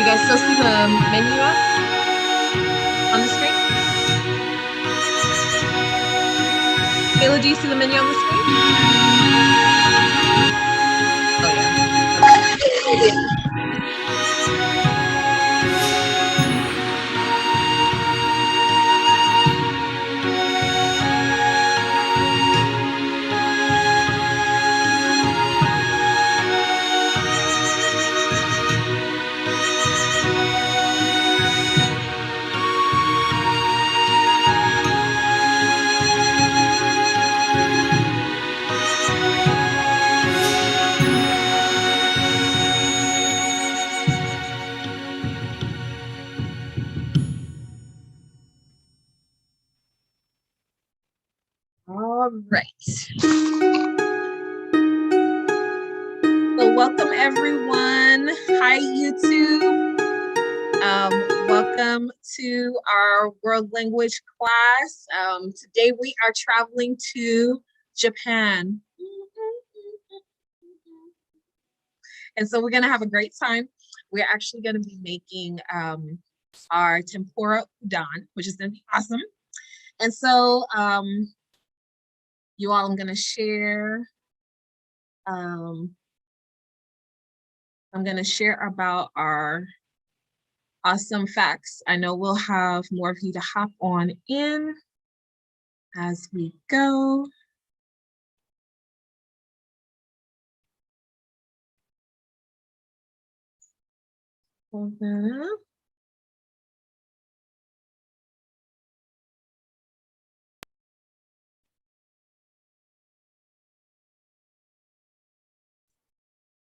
guys still see the menu up on the screen? Kayla, do you see the menu on the screen? Oh, yeah. Okay. All right. So welcome everyone. Hi YouTube. Welcome to our world language class. Today we are traveling to Japan. And so we're gonna have a great time. We're actually gonna be making our tempura udon, which is gonna be awesome. And so you all, I'm gonna share about our awesome facts. I know we'll have more of you to hop on in as we go. Hold that up.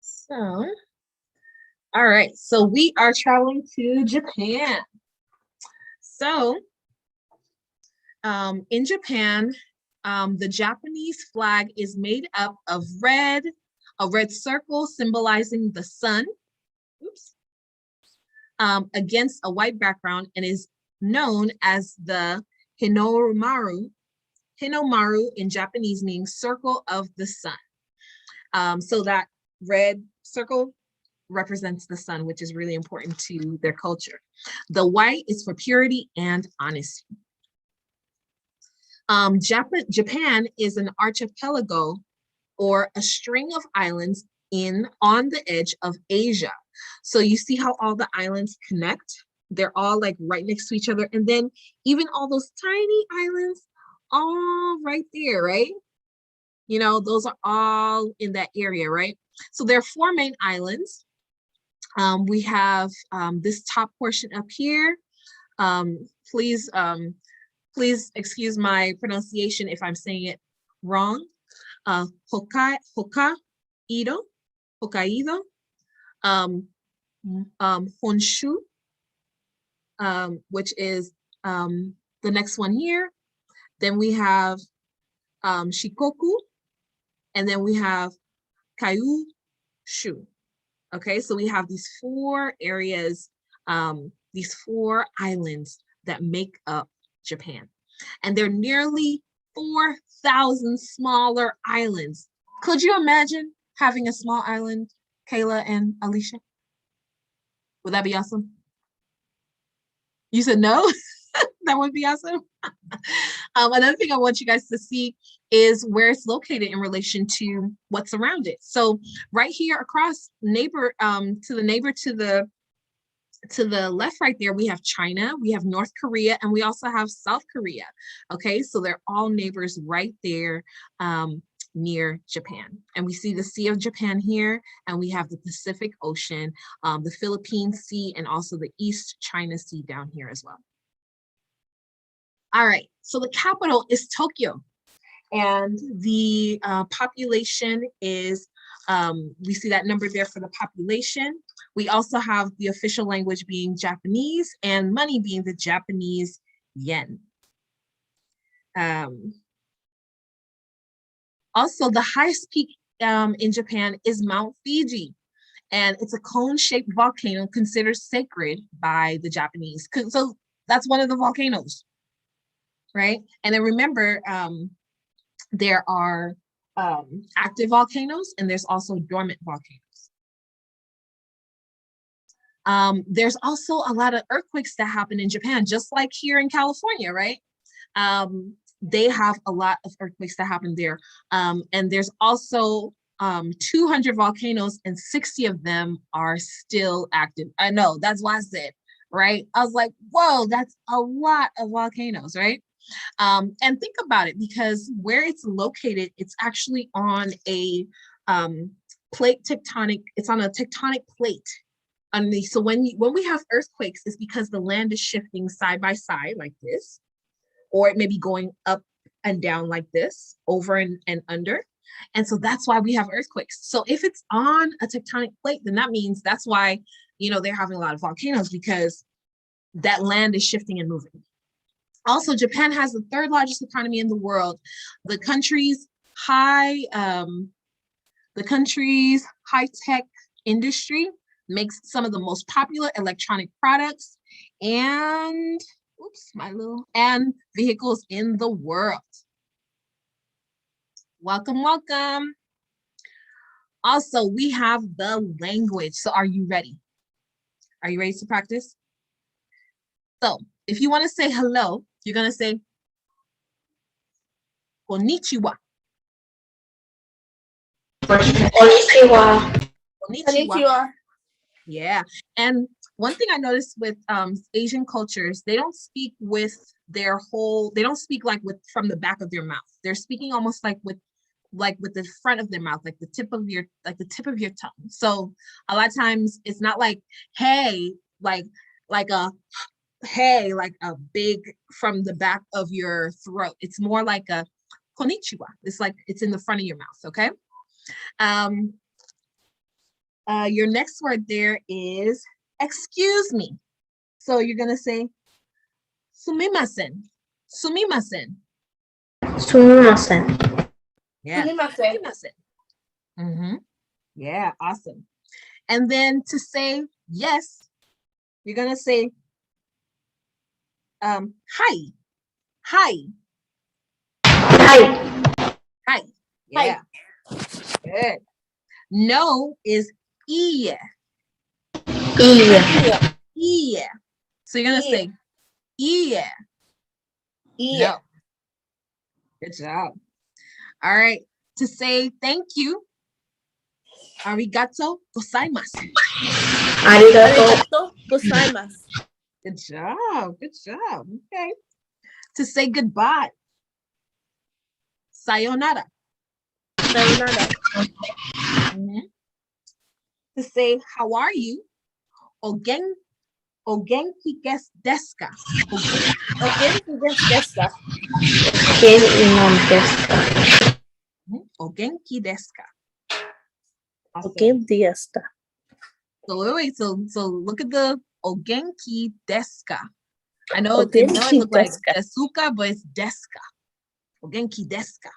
So, all right, so we are traveling to Japan. So, in Japan, the Japanese flag is made up of a red circle symbolizing the sun, oops, against a white background, and is known as the Hinomaru. Hinomaru in Japanese means circle of the sun. So that red circle represents the sun, which is really important to their culture. The white is for purity and honesty. Japan is an archipelago or a string of islands on the edge of Asia. So you see how all the islands connect? They're all like right next to each other. And then even all those tiny islands, all right there, right? You know, those are all in that area, right? So there are 4 main islands. We have this top portion up here. Please excuse my pronunciation if I'm saying it wrong. Hokkaido, Honshu, which is the next one here. Then we have Shikoku, and then we have Kyushu. Okay, so we have these 4 areas, these 4 islands that make up Japan. And they're nearly 4,000 smaller islands. Could you imagine having a small island, Kayla and Alicia? Would that be awesome? You said no? That would be awesome. Another thing I want you guys to see is where it's located in relation to what's around it. So right here across to the left right there, we have China, we have North Korea, and we also have South Korea. Okay, so they're all neighbors right there near Japan. And we see the Sea of Japan here, and we have the Pacific Ocean, the Philippine Sea, and also the East China Sea down here as well. All right, so the capital is Tokyo, and the population is, we see that number there for the population. We also have the official language being Japanese and money being the Japanese yen. Also, the highest peak in Japan is Mount Fuji, and it's a cone-shaped volcano considered sacred by the Japanese. So that's one of the volcanoes, right? And then remember, there are active volcanoes and there's also dormant volcanoes. There's also a lot of earthquakes that happen in Japan, just like here in California, right? They have a lot of earthquakes that happen there. And there's also 200 volcanoes and 60 of them are still active. I know, that's why I said, right? I was like, whoa, that's a lot of volcanoes, right? And think about it, because where it's located, it's actually on a plate tectonic, it's on a tectonic plate underneath. So when we have earthquakes, it's because the land is shifting side by side like this, or it may be going up and down like this, over and under. And so that's why we have earthquakes. So if it's on a tectonic plate, then that means that's why, they're having a lot of volcanoes, because that land is shifting and moving. Also, Japan has the third largest economy in the world. The country's high-tech industry makes some of the most popular electronic products and vehicles in the world. Welcome, welcome. Also, we have the language. So are you ready? Are you ready to practice? So if you want to say hello, you're going to say konnichiwa. Konnichiwa. Konnichiwa. Yeah. And one thing I noticed with Asian cultures, they don't speak with they don't speak like from the back of their mouth. They're speaking almost like with the front of their mouth, like the tip of your tongue. So a lot of times it's not like, hey, like a big from the back of your throat. It's more like a konnichiwa. It's like it's in the front of your mouth, okay? Your next word there is excuse me. So you're gonna say sumimasen. Sumimasen. Sumimasen. Yeah. Sumimasen. Mm-hmm. Yeah, awesome. And then to say yes, you're gonna say hi. Hi. Hi. Hi. Yeah. Hi. Good. No is iya. Iya. Iya. So you're gonna say iya. Iya. No. Good job. All right. To say thank you, arigato gozaimasu. Arigato gozaimasu. Good job. Good job. Okay. To say goodbye, sayonara. Sayonara. Mm-hmm. To say how are you, ogenki desu ka. Ogenki desu ka. Ogenki desu ka. Ogenki desu ka. So wait, so look at the ogenki desu ka. I know it look like desuka, but it's desu ka. Ogenki desu ka.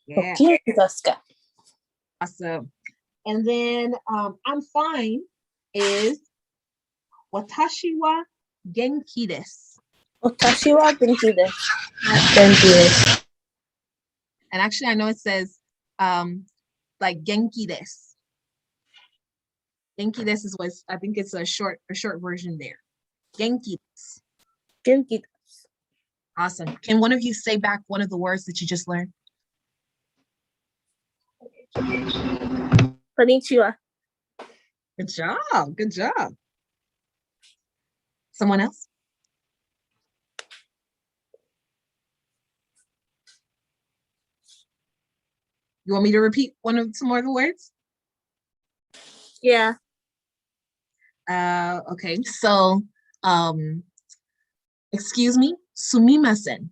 Yeah. Ogenki desu ka. Awesome. And then I'm fine is watashi wa genki desu. Watashi wa genki desu. Genki desu. And actually, I know it says like genki desu. Genki desu is what I think it's a short version there. Genki desu. Genki desu. Awesome. Can one of you say back one of the words that you just learned? Konnichiwa. Good job. Good job. Someone else? You want me to repeat some more of the words? Yeah. Okay. So, excuse me, sumimasen.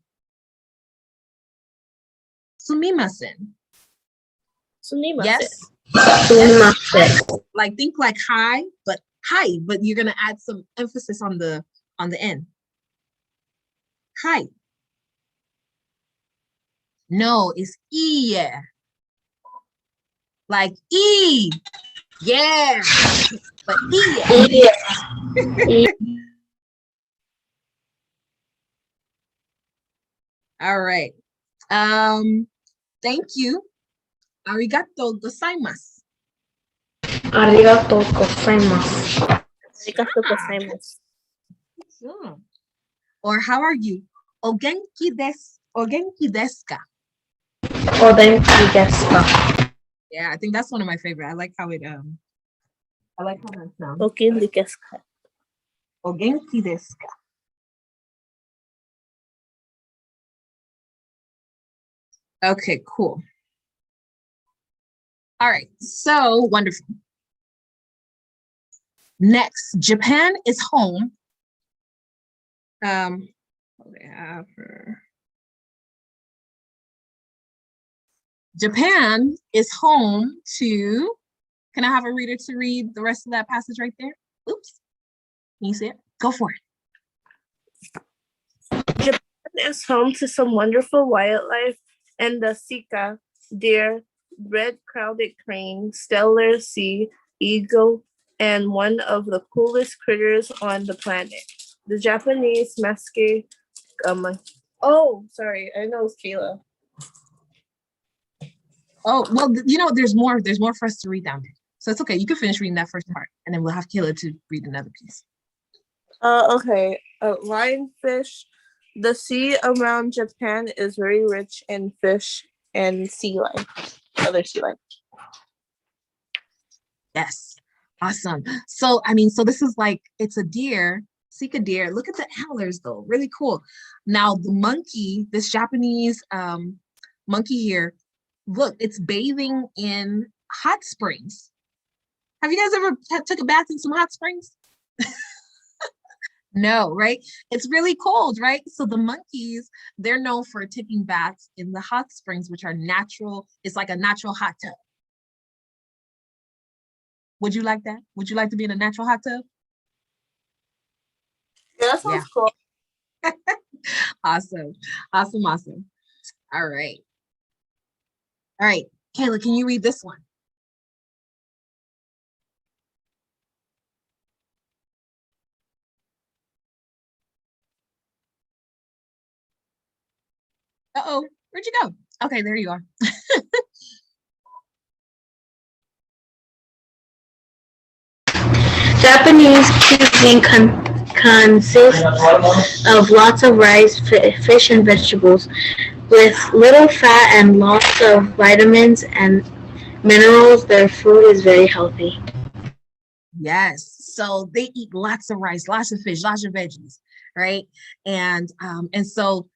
Sumimasen. Sumimasen. Yes. Sumimasen. Like think like hi, but you're gonna add some emphasis on the end. Hi. No, it's yeah. Like e. Yeah. But yeah. All right. Thank you. Arigato gozaimasu. Arigato gozaimasu. Arigatou gozaimasu. Sure. Or how are you? O genki desu ka? Odenki desu ka? Yeah, I think that's one of my favorite. I like how that sounds. Ogenki desu ka? O genki desu ka? Okay, cool. All right, so wonderful. Next, Japan is home. Japan is home to, can I have a reader to read the rest of that passage right there? Oops. Can you see it? Go for it. Japan is home to some wonderful wildlife and the sika, deer, red-crowned crane, stellar sea eagle, and one of the coolest critters on the planet. The Japanese maske. Oh, sorry, I know it's Kayla. Oh, well, there's more for us to read down there. So it's okay. You can finish reading that first part, and then we'll have Kayla to read another piece. Okay. Lionfish. The sea around Japan is very rich in fish and sea life, other sea life. Yes. Awesome. So, so this is like, it's a deer, sika deer. Look at the antlers though. Really cool. Now the monkey, this Japanese monkey here, look, it's bathing in hot springs. Have you guys ever took a bath in some hot springs? No, right? It's really cold, right? So the monkeys, they're known for taking baths in the hot springs, which are natural. It's like a natural hot tub. Would you like that? Would you like to be in a natural hot tub? Yeah, that sounds cool. Awesome. Awesome. Awesome. All right. All right. Kayla, can you read this one? Uh-oh, where'd you go? Okay, there you are. Japanese cuisine consists of lots of rice, fish, and vegetables, with little fat and lots of vitamins and minerals. Their food is very healthy. Yes, so they eat lots of rice, lots of fish, lots of veggies, right? And so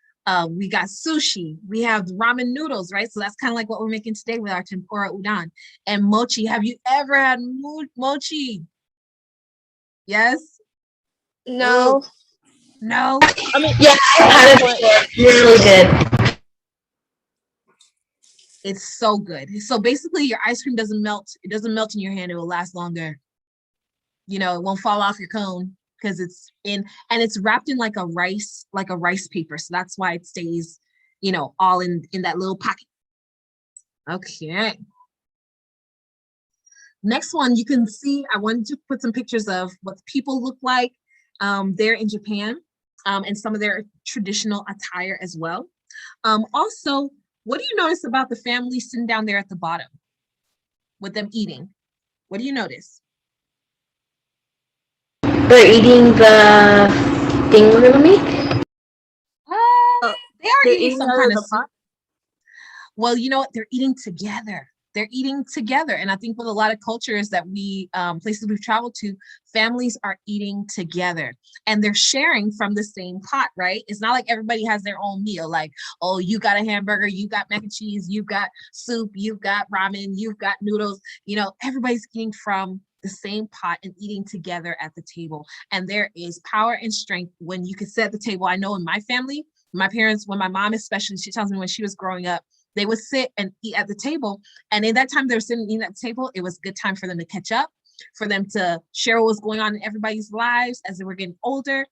we got sushi, we have ramen noodles, right? So that's kind of like what we're making today with our tempura udon. And mochi. Have you ever had mochi? Yes? No. Ooh. No? I mean, yeah, I've had it before. Really good. It's so good. So basically your ice cream doesn't melt. It doesn't melt in your hand. It will last longer. It won't fall off your cone because it's wrapped in like a rice paper. So that's why it stays, all in that little pocket. Okay. Next one, you can see, I wanted to put some pictures of what people look like there in Japan, and some of their traditional attire as well. Also, what do you notice about the family sitting down there at the bottom with them eating? What do you notice? They're eating the thing we're gonna make? They are They're eating some kind of the pot. Well, you know what? They're eating together. They're eating together. And I think with a lot of cultures that places we've traveled to, families are eating together and they're sharing from the same pot, right? It's not like everybody has their own meal. Like, oh, you got a hamburger, you got mac and cheese, you've got soup, you've got ramen, you've got noodles. Everybody's eating from the same pot and eating together at the table. And there is power and strength when you can sit at the table. I know in my family, my parents, when my mom especially, she tells me when she was growing up, they would sit and eat at the table. And in that time they were sitting eating at the table, it was a good time for them to catch up, for them to share what was going on in everybody's lives as they were getting older.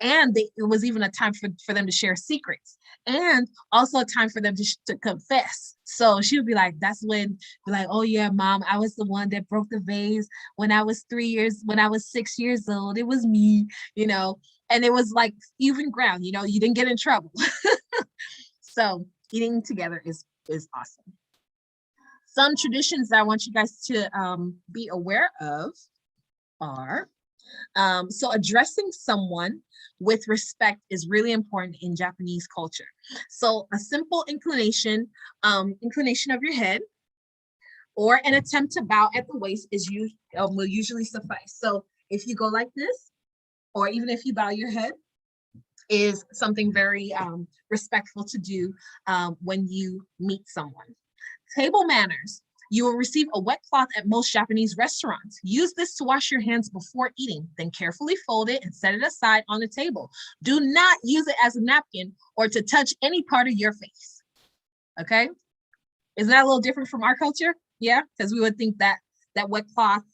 And it was even a time for them to share secrets, and also a time for them to confess. So she would be like, that's when, oh yeah, mom, I was the one that broke the vase when I was 6 years old. It was me, and it was like even ground, you didn't get in trouble. So eating together is awesome. Some traditions that I want you guys to be aware of are, So addressing someone with respect is really important in Japanese culture. So a simple inclination of your head or an attempt to bow at the waist will usually suffice. So if you go like this, or even if you bow your head, is something very respectful to do when you meet someone. Table manners. You will receive a wet cloth at most Japanese restaurants. Use this to wash your hands before eating, then carefully fold it and set it aside on the table. Do not use it as a napkin or to touch any part of your face. Okay? Isn't that a little different from our culture? Yeah, because we would think that wet cloth,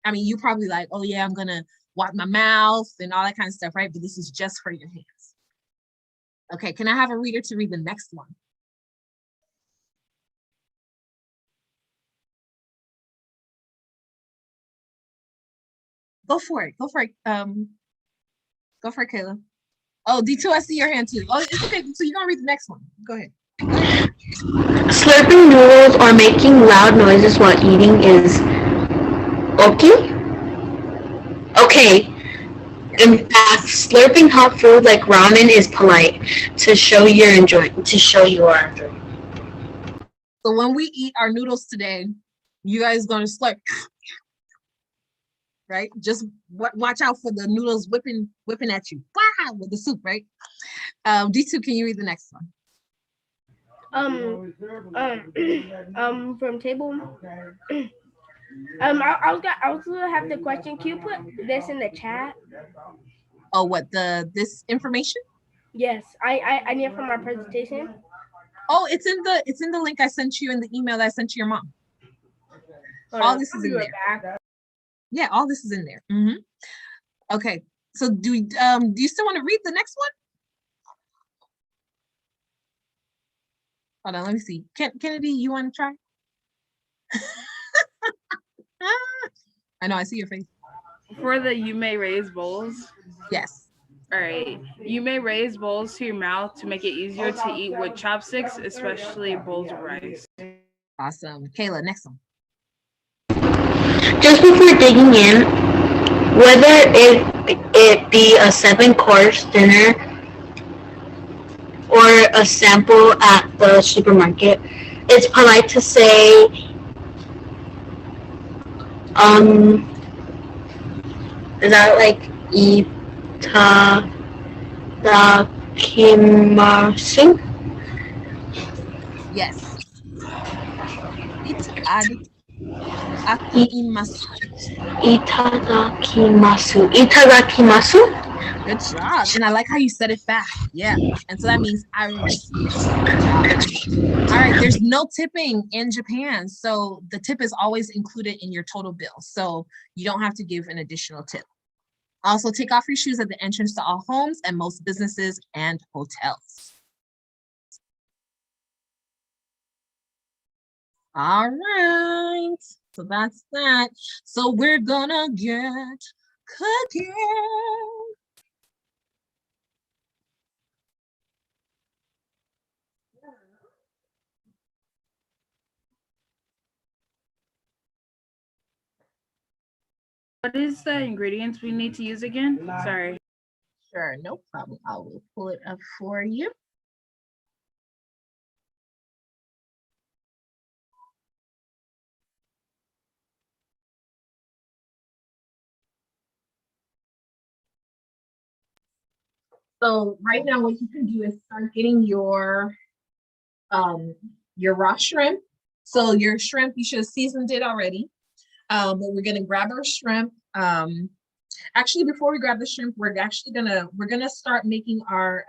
I mean, you probably like, oh yeah, I'm gonna wipe my mouth and all that kind of stuff, right? But this is just for your hands. Okay, can I have a reader to read the next one? Go for it. Go for it. Go for it, Kayla. Oh, D2, I see your hand too. Oh, it's okay. So you're gonna read the next one. Go ahead. Slurping noodles or making loud noises while eating is okay. Okay. In fact, slurping hot food like ramen is polite to show you are enjoying. So when we eat our noodles today, you guys gonna slurp, right? Just watch out for the noodles whipping at you with the soup, right? D2, can you read the next one? From table. I also have the question. Can you put this in the chat? Oh, what this information? Yes, I need it for my presentation. Oh, it's in the link I sent you in the email that I sent to your mom. All this is in there. Yeah, all this is in there. Okay, so do you still want to read the next one? Hold on, let me see. Kennedy, you want to try? I know, I see your face. For the you may raise bowls. Yes. All right. You may raise bowls to your mouth to make it easier to eat with chopsticks, especially bowls of rice. Awesome. Kayla, next one. Just before digging in, whether it be a 7-course dinner or a sample at the supermarket, it's polite to say, is that like itadakimasu? Yes. Itadakimasu. Itadakimasu. Good job. And I like how you said it fast. Yeah. And so that means I receive. Good job. All right. There's no tipping in Japan. So the tip is always included in your total bill. So you don't have to give an additional tip. Also, take off your shoes at the entrance to all homes and most businesses and hotels. All right. So that's that. So we're gonna get cooking. What is the ingredients we need to use again? Sorry. Sure, no problem. I will pull it up for you. So right now what you can do is start getting your raw shrimp. So your shrimp, you should have seasoned it already. But we're gonna grab our shrimp. Actually, before we grab the shrimp, we're gonna start making our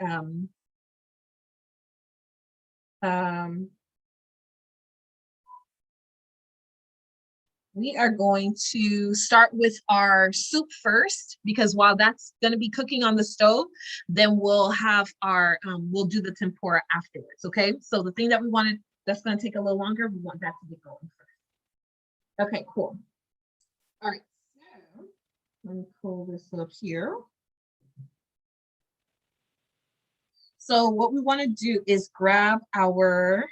we are going to start with our soup first, because while that's going to be cooking on the stove, then we'll have our, we'll do the tempura afterwards, okay? So the thing that we wanted, that's going to take a little longer, we want that to get going first. Okay, cool. All right, so let me pull this up here. So what we want to do is grab our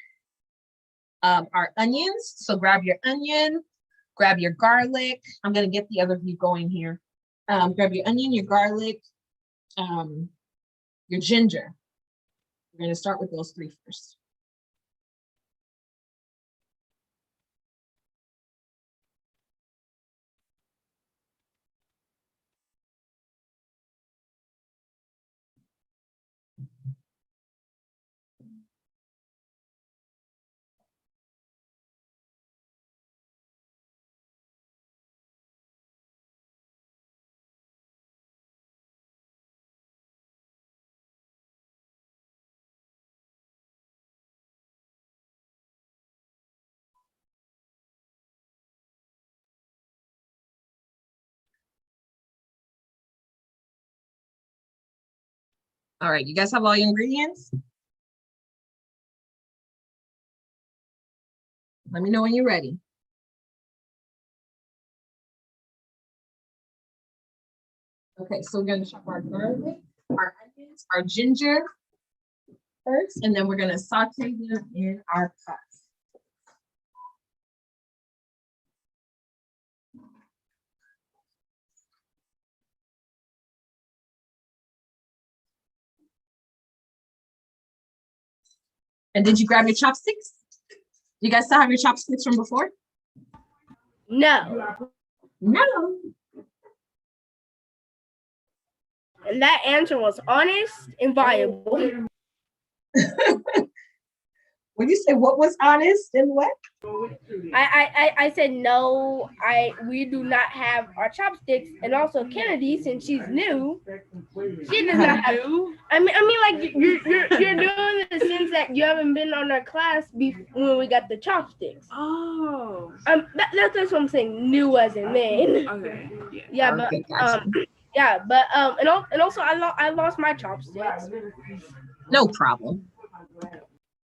onions. So grab your onion, grab your garlic. I'm gonna get the other view going here. Grab your onion, your garlic, your ginger. We're gonna start with those three first. All right, you guys have all your ingredients? Let me know when you're ready. Okay, so we're gonna chop our garlic, our onions, our ginger first, and then we're gonna saute them in our pot. And did you grab your chopsticks? You guys still have your chopsticks from before? No. No. And that answer was honest and viable. When you say what was honest and what? I said no. We do not have our chopsticks, and also Kennedy, since she's new, she does not have. I mean, like you're doing the sense that you haven't been on our class when we got the chopsticks. Oh. That's what I'm saying. New as in man. Okay. Yeah. Yeah, Okay, but gotcha. yeah, but and also I lost my chopsticks. No problem.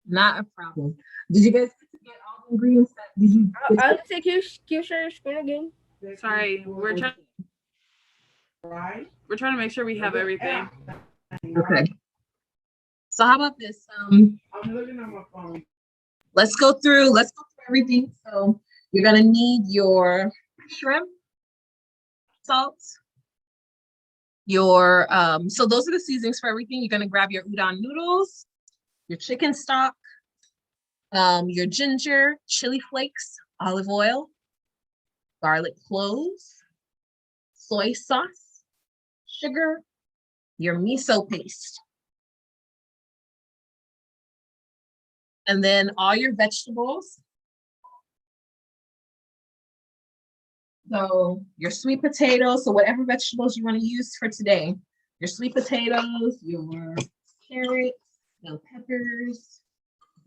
Not a problem. Did you guys get all the ingredients? Did you? I would say can you share your screen again? Sorry, we're trying to make sure we have everything. Okay. So how about this? I'm looking at my phone. Let's go through everything. So you're gonna need your shrimp, salt, your so those are the seasonings for everything. You're gonna grab your udon noodles, your chicken stock, your ginger, chili flakes, olive oil, garlic cloves, soy sauce, sugar, your miso paste. And then all your vegetables. So your sweet potatoes, so whatever vegetables you want to use for today, your sweet potatoes, your carrots, bell peppers,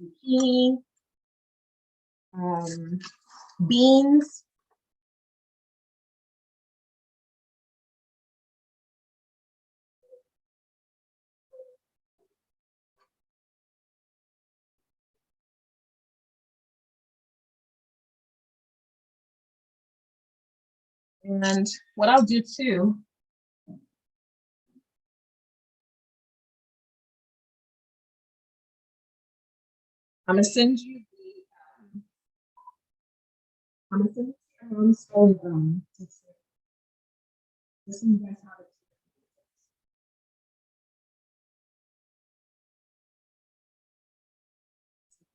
zucchini, beans, and what I'll do too, I'm gonna send you the, I'm gonna send you so, just so you guys have it.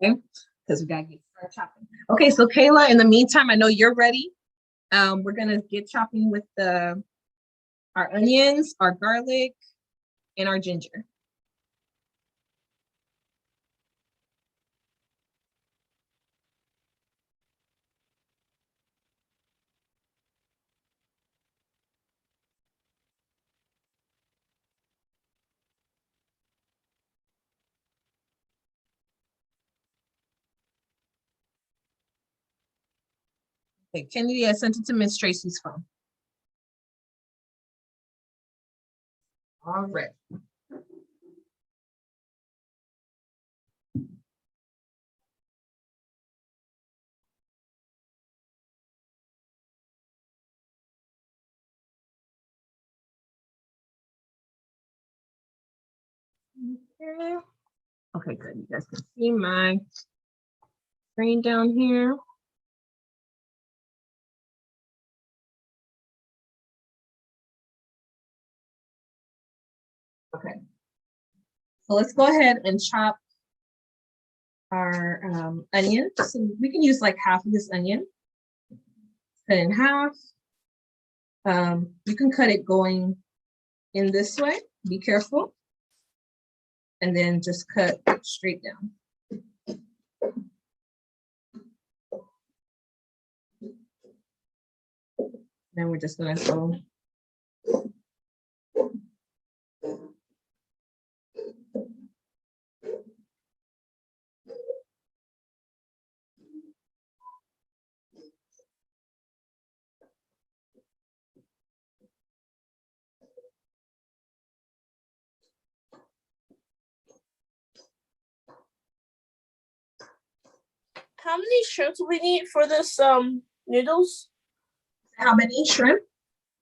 Okay, because we gotta get started chopping. Okay, so Kayla, in the meantime, I know you're ready. We're gonna get chopping with our onions, our garlic, and our ginger. Okay, Kennedy, I sent it to Miss Tracy's phone. All right. Okay. Okay, good. You guys can see my screen down here. Okay. So let's go ahead and chop our onion. So we can use like half of this onion. Cut it in half. You can cut it going in this way. Be careful. And then just cut straight down. Then we're just gonna go. How many shrimps do we need for this noodles? How many shrimp?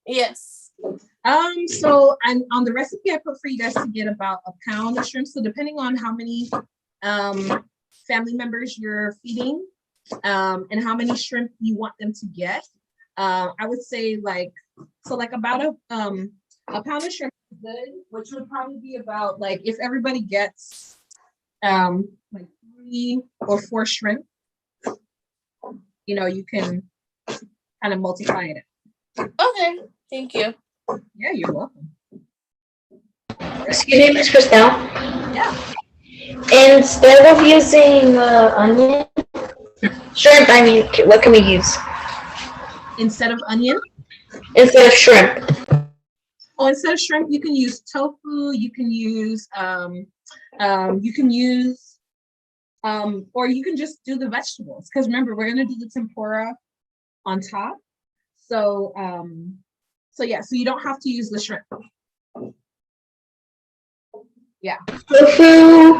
Yes. So on the recipe I put for you guys to get about a pound of shrimp. So depending on how many family members you're feeding and how many shrimp you want them to get, I would say like about a pound of shrimp is good, which would probably be about like if everybody gets like 3 or 4 shrimp, you know, you can kind of multiply it. Okay. Thank you. Yeah, you're welcome. Excuse me, Miss Christelle. Yeah. Instead of using onion, shrimp, I mean, what can we use? Instead of onion? Instead of shrimp. Oh, instead of shrimp, you can use tofu, you can use or you can just do the vegetables. Because remember, we're gonna do the tempura on top. So yeah, so you don't have to use the shrimp. Yeah. Tofu,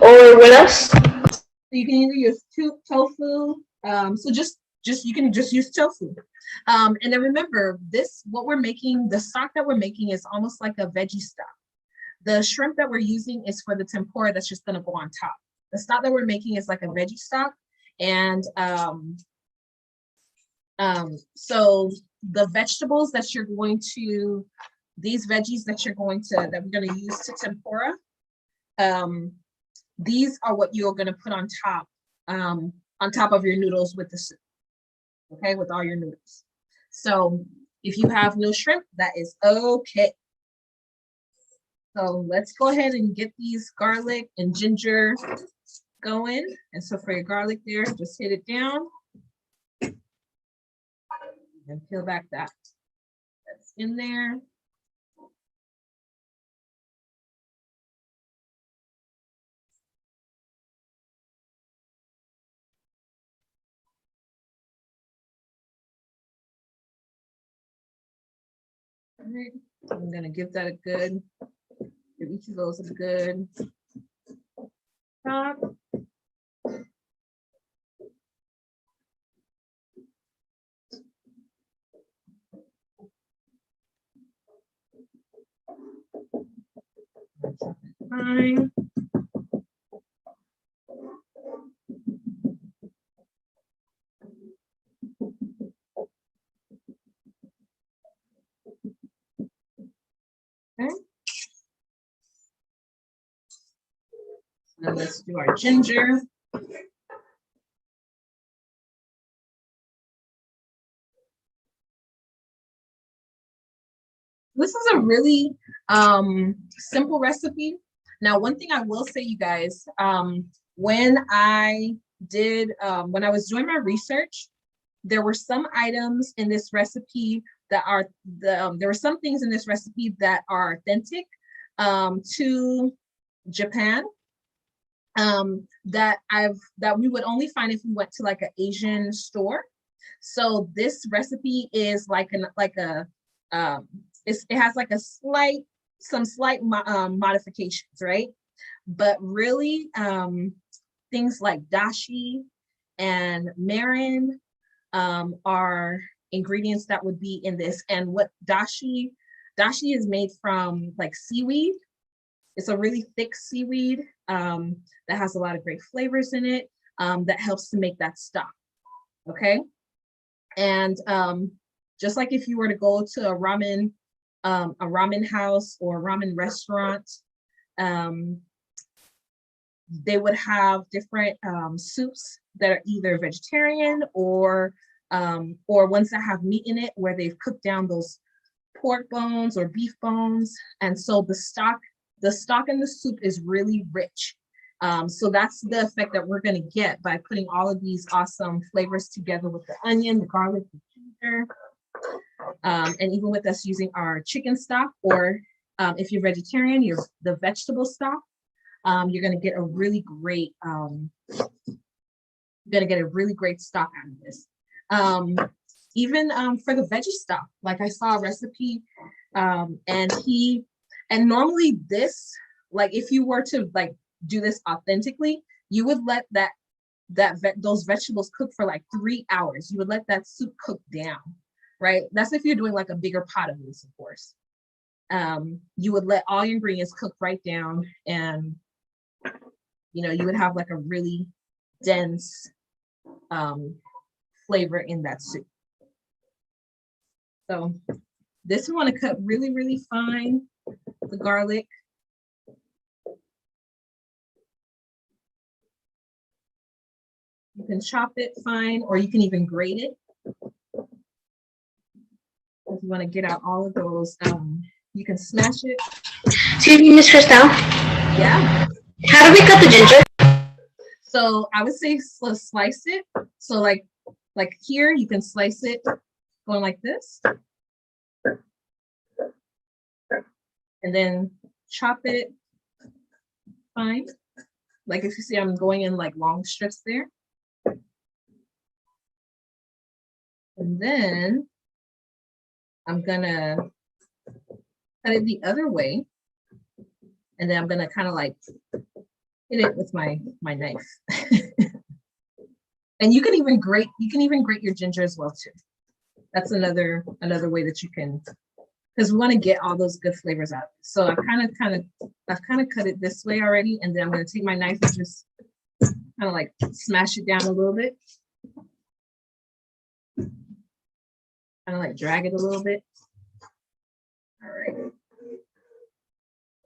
or what else? So you can either use tofu, so just you can just use tofu. And then remember this, what we're making, the stock that we're making is almost like a veggie stock. The shrimp that we're using is for the tempura that's just gonna go on top. The stock that we're making is like a veggie stock. And so the vegetables that you're going to, these veggies that we're gonna use to tempura, these are what you're gonna put on top of your noodles with the soup. Okay, with all your noodles. So if you have no shrimp, that is okay. So let's go ahead and get these garlic and ginger going. And so for your garlic there, just hit it down and peel back that's in there. All right. I'm gonna give that a good, give each of those a good chop. Fine. Okay. Now let's do our ginger. This is a really simple recipe. Now, one thing I will say, you guys, when I was doing my research, there were some items in this recipe that are there were some things in this recipe that are authentic to Japan, that we would only find if we went to like an Asian store. So this recipe is like it has like some slight modifications, right? But really, things like dashi and mirin are ingredients that would be in this. And what dashi is made from like seaweed. It's a really thick seaweed that has a lot of great flavors in it that helps to make that stock. Okay. And just like if you were to go to a ramen a ramen house or ramen restaurant, they would have different soups that are either vegetarian or ones that have meat in it, where they've cooked down those pork bones or beef bones. And so the stock in the soup is really rich. So that's the effect that we're going to get by putting all of these awesome flavors together with the onion, the garlic, the ginger, and even with us using our chicken stock, or if you're vegetarian, the vegetable stock. You're going to get a really great stock out of this. Even for the veggie stock, like I saw a recipe, and normally this, like if you were to like do this authentically, you would let those vegetables cook for like 3 hours. You would let that soup cook down, right? That's if you're doing like a bigger pot of this, of course. You would let all your ingredients cook right down, and you would have like a really dense flavor in that soup. So this we want to cut really, really fine, the garlic. You can chop it fine, or you can even grate it. If you want to get out all of those, you can smash it. Excuse me, Miss Crystal. Yeah. How do we cut the ginger? So I would say slice it. So like here, you can slice it going like this. And then chop it fine. Like if you see, I'm going in like long strips there. And then I'm gonna cut it the other way. And then I'm gonna kind of like hit it with my knife. And you can even grate your ginger as well too. That's another way that you can, because we want to get all those good flavors out. So I've kind of cut it this way already, and then I'm going to take my knife and just kind of like smash it down a little bit. Kind of like drag it a little bit. All right.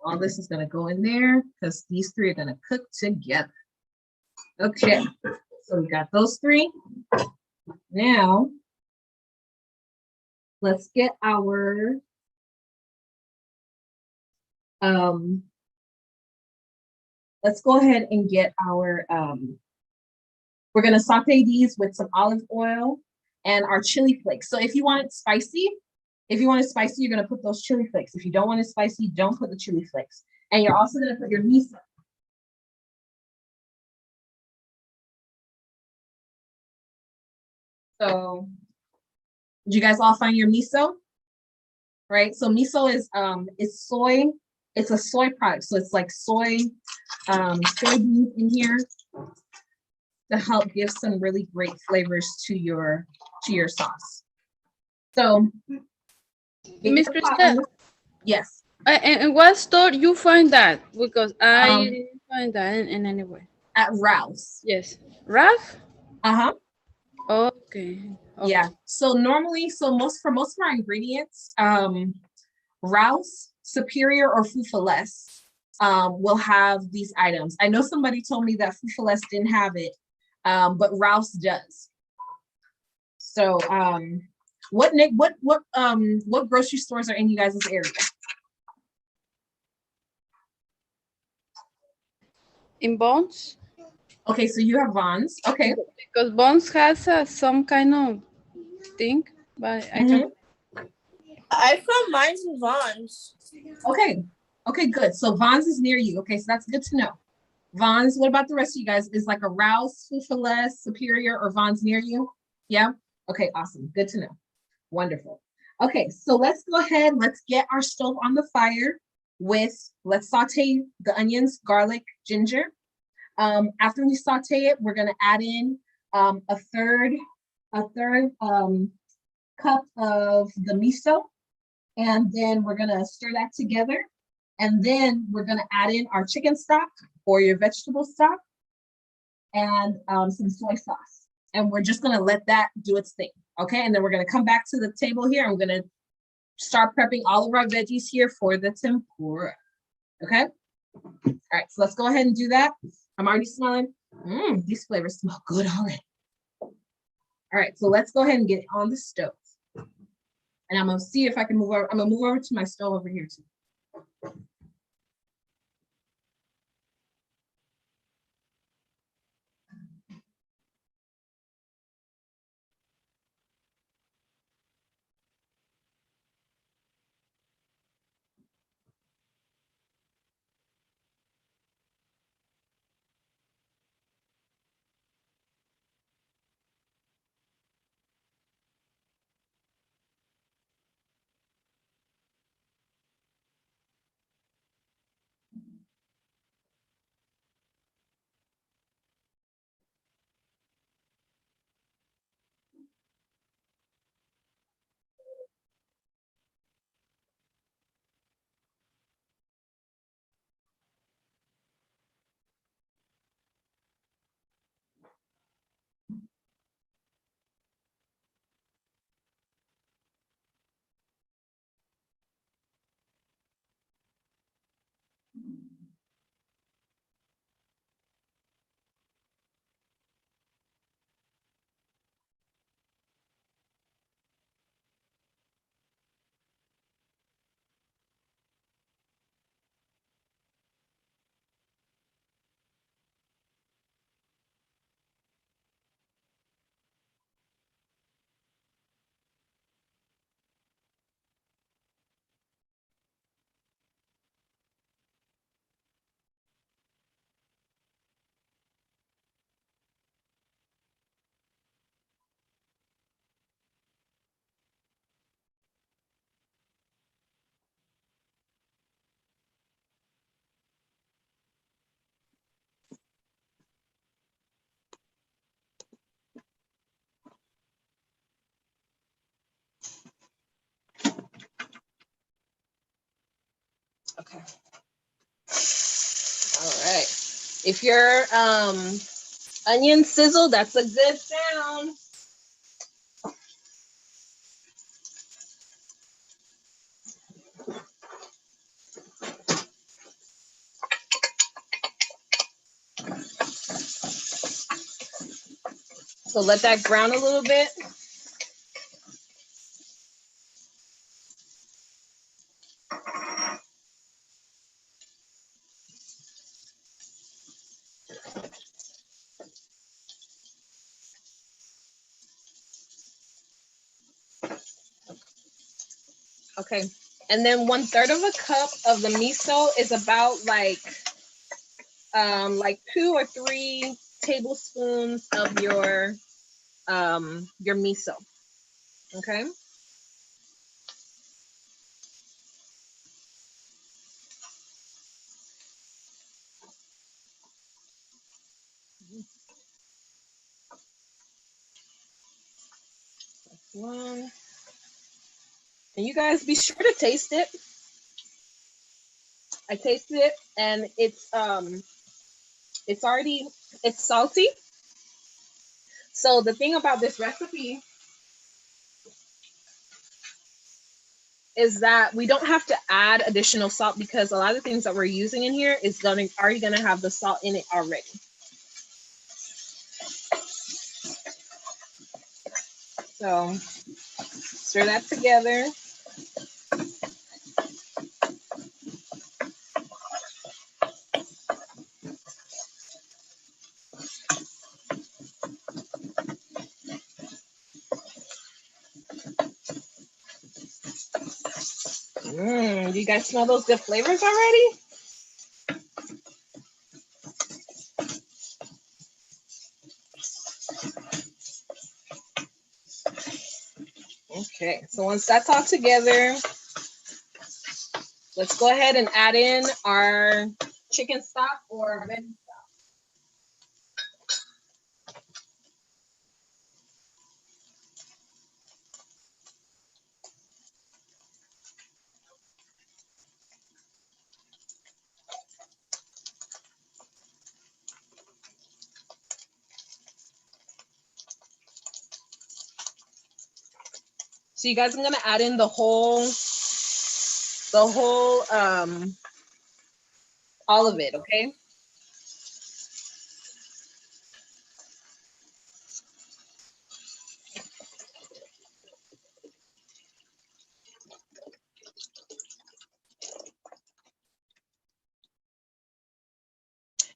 All this is going to go in there because these three are going to cook together. Okay, so we got those three. Now, let's get our let's go ahead and get our we're going to saute these with some olive oil and our chili flakes. So if you want it spicy, you're going to put those chili flakes. If you don't want it spicy, don't put the chili flakes. And you're also going to put your miso. So did you guys all find your miso? Right? So miso is soy. It's a soy product. So it's like soybeans in here to help give some really great flavors to your sauce. So Miss Krista, yes. And what store you find that? Because I didn't find that in any way. At Ralph's. Yes. Ralph? Uh-huh. Okay. Yeah. So normally, for most of our ingredients, Ralph's, Superior, or Food4Less will have these items. I know somebody told me that Food4Less didn't have it, but Ralph's does. So what grocery stores are in you guys' area? In Bones? Okay, so you have Vons. Okay. Because Bones has some kind of thing, but I can't. I found mine in Vons. Okay. Okay, good. So Vons is near you. Okay, so that's good to know. Vons, what about the rest of you guys? Is like a Ralph's, Food4Less, Superior, or Vons near you? Yeah? Okay, awesome. Good to know. Wonderful. Okay, so let's go ahead. Let's get our stove on the fire let's saute the onions, garlic, ginger. After we saute it, we're gonna add in a third cup of the miso, and then we're gonna stir that together, and then we're gonna add in our chicken stock or your vegetable stock and some soy sauce, and we're just gonna let that do its thing. Okay, and then we're gonna come back to the table here. I'm gonna start prepping all of our veggies here for the tempura. Okay. All right, so let's go ahead and do that. I'm already smelling. These flavors smell good already. All right, so let's go ahead and get on the stove. And I'm gonna see if I can move over. I'm gonna move over to my stove over here too. Okay. All right. If your onion sizzle, that's a good sound. So let that brown a little bit. Okay. And then 1/3 of a cup of the miso is about like 2 or 3 tablespoons of your miso. Okay. One. And you guys be sure to taste it. I tasted it and it's salty. So the thing about this recipe is that we don't have to add additional salt because a lot of the things that we're using in here is already gonna have the salt in it already. So stir that together. Do you guys smell those good flavors already? Okay, so once that's all together, let's go ahead and add in our chicken stock or veggie stock. So you guys are gonna add in the whole the whole, all of it, okay?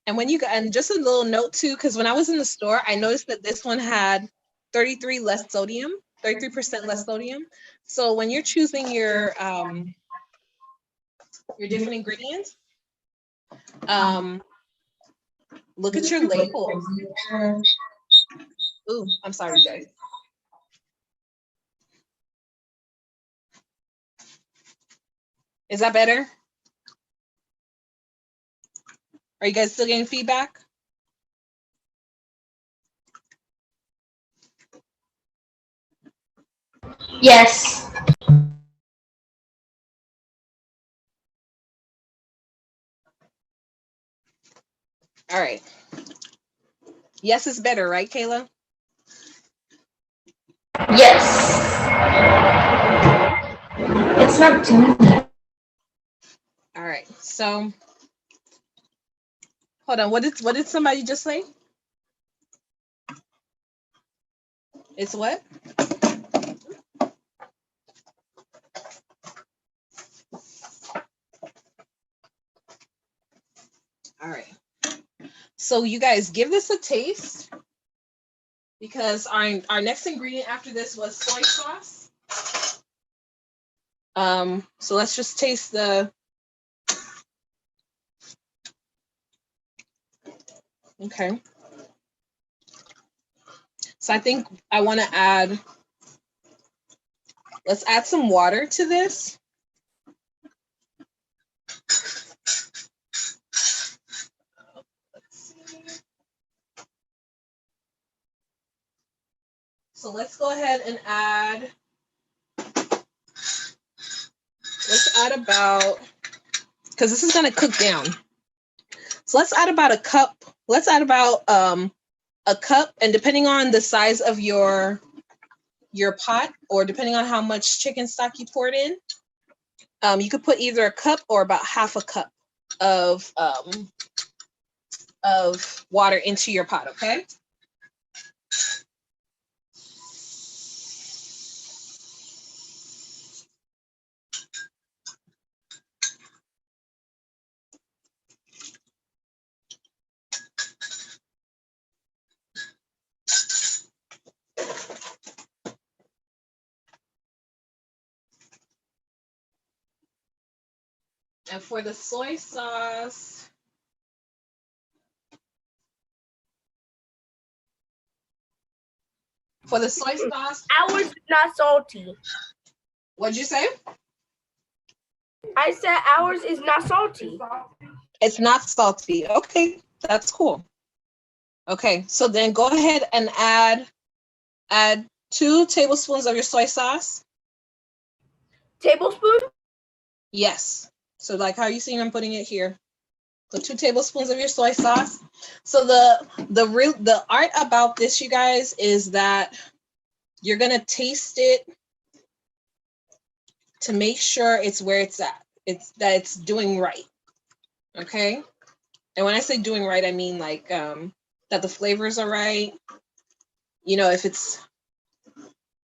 And when you got, and just a little note too, because when I was in the store, I noticed that this one had 33 less sodium, 33% less sodium. So when you're choosing your different ingredients, look at your labels. Ooh, I'm sorry, guys. Is that better? Are you guys still getting feedback? Yes. All right. Yes, it's better, right, Kayla? Yes. It's not doing that. All right. So hold on. What did somebody just say? It's what? All right. So you guys give this a taste, because our next ingredient after this was soy sauce. So let's just taste the. Okay. So I think I want to add. Let's add some water to this. So let's go ahead and add. Let's add about, because this is going to cook down. So let's add about a cup. Let's add about a cup, and depending on the size of your pot, or depending on how much chicken stock you poured in, you could put either a cup or about half a cup of water into your pot, okay? And for the soy sauce, Ours is not salty. what'd you say? I said ours is not salty. It's not salty. Okay, that's cool. Okay, so then go ahead and add 2 tablespoons of your soy sauce. Tablespoon? Yes. So like how you see I'm putting it here. So 2 tablespoons of your soy sauce. So the art about this, you guys, is that you're gonna taste it to make sure it's where it's at. It's doing right. Okay. And when I say doing right, I mean like that the flavors are right. You know, if it's,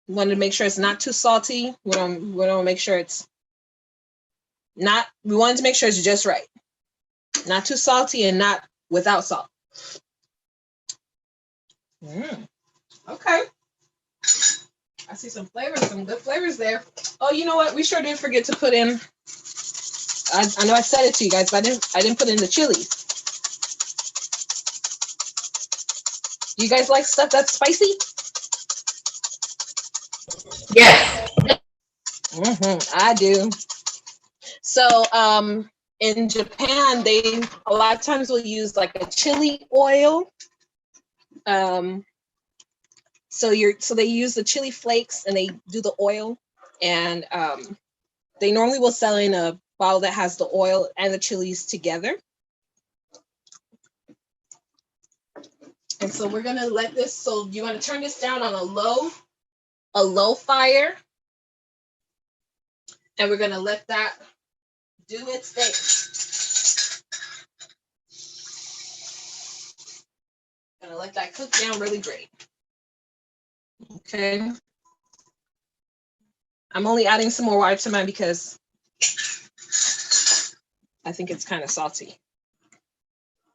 we want to make sure it's not too salty. We don't make sure it's not, we wanted to make sure it's just right. Not too salty and not without salt. Okay. I see some flavors, some good flavors there. Oh, you know what? We sure did forget to put in, I know I said it to you guys, but I didn't put in the chilies. Do you guys like stuff that's spicy? Yes. I do. So in Japan, they a lot of times will use like a chili oil. So they use the chili flakes and they do the oil, and they normally will sell in a bottle that has the oil and the chilies together. And so we're gonna let this, so you wanna turn this down on a low fire. And we're gonna let that do its thing. Gonna let that cook down really great. Okay. I'm only adding some more water to mine because I think it's kind of salty.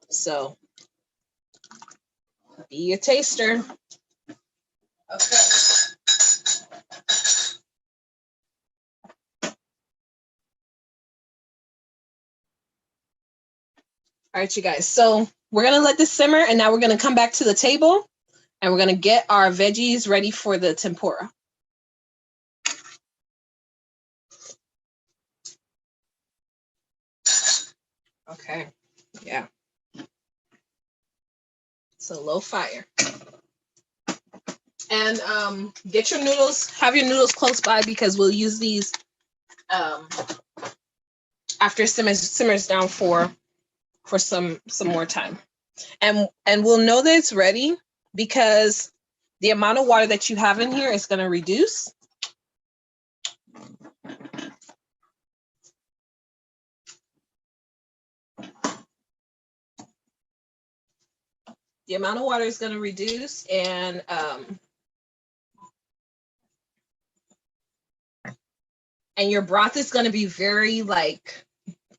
So be a taster. Okay. All right, you guys. So we're gonna let this simmer, and now we're gonna come back to the table, and we're gonna get our veggies ready for the tempura. Okay. Yeah. So low fire. And get your noodles, have your noodles close by because we'll use these after it simmers down for some more time. And we'll know that it's ready because the amount of water that you have in here is going to reduce. The amount of water is going to reduce, and your broth is going to be very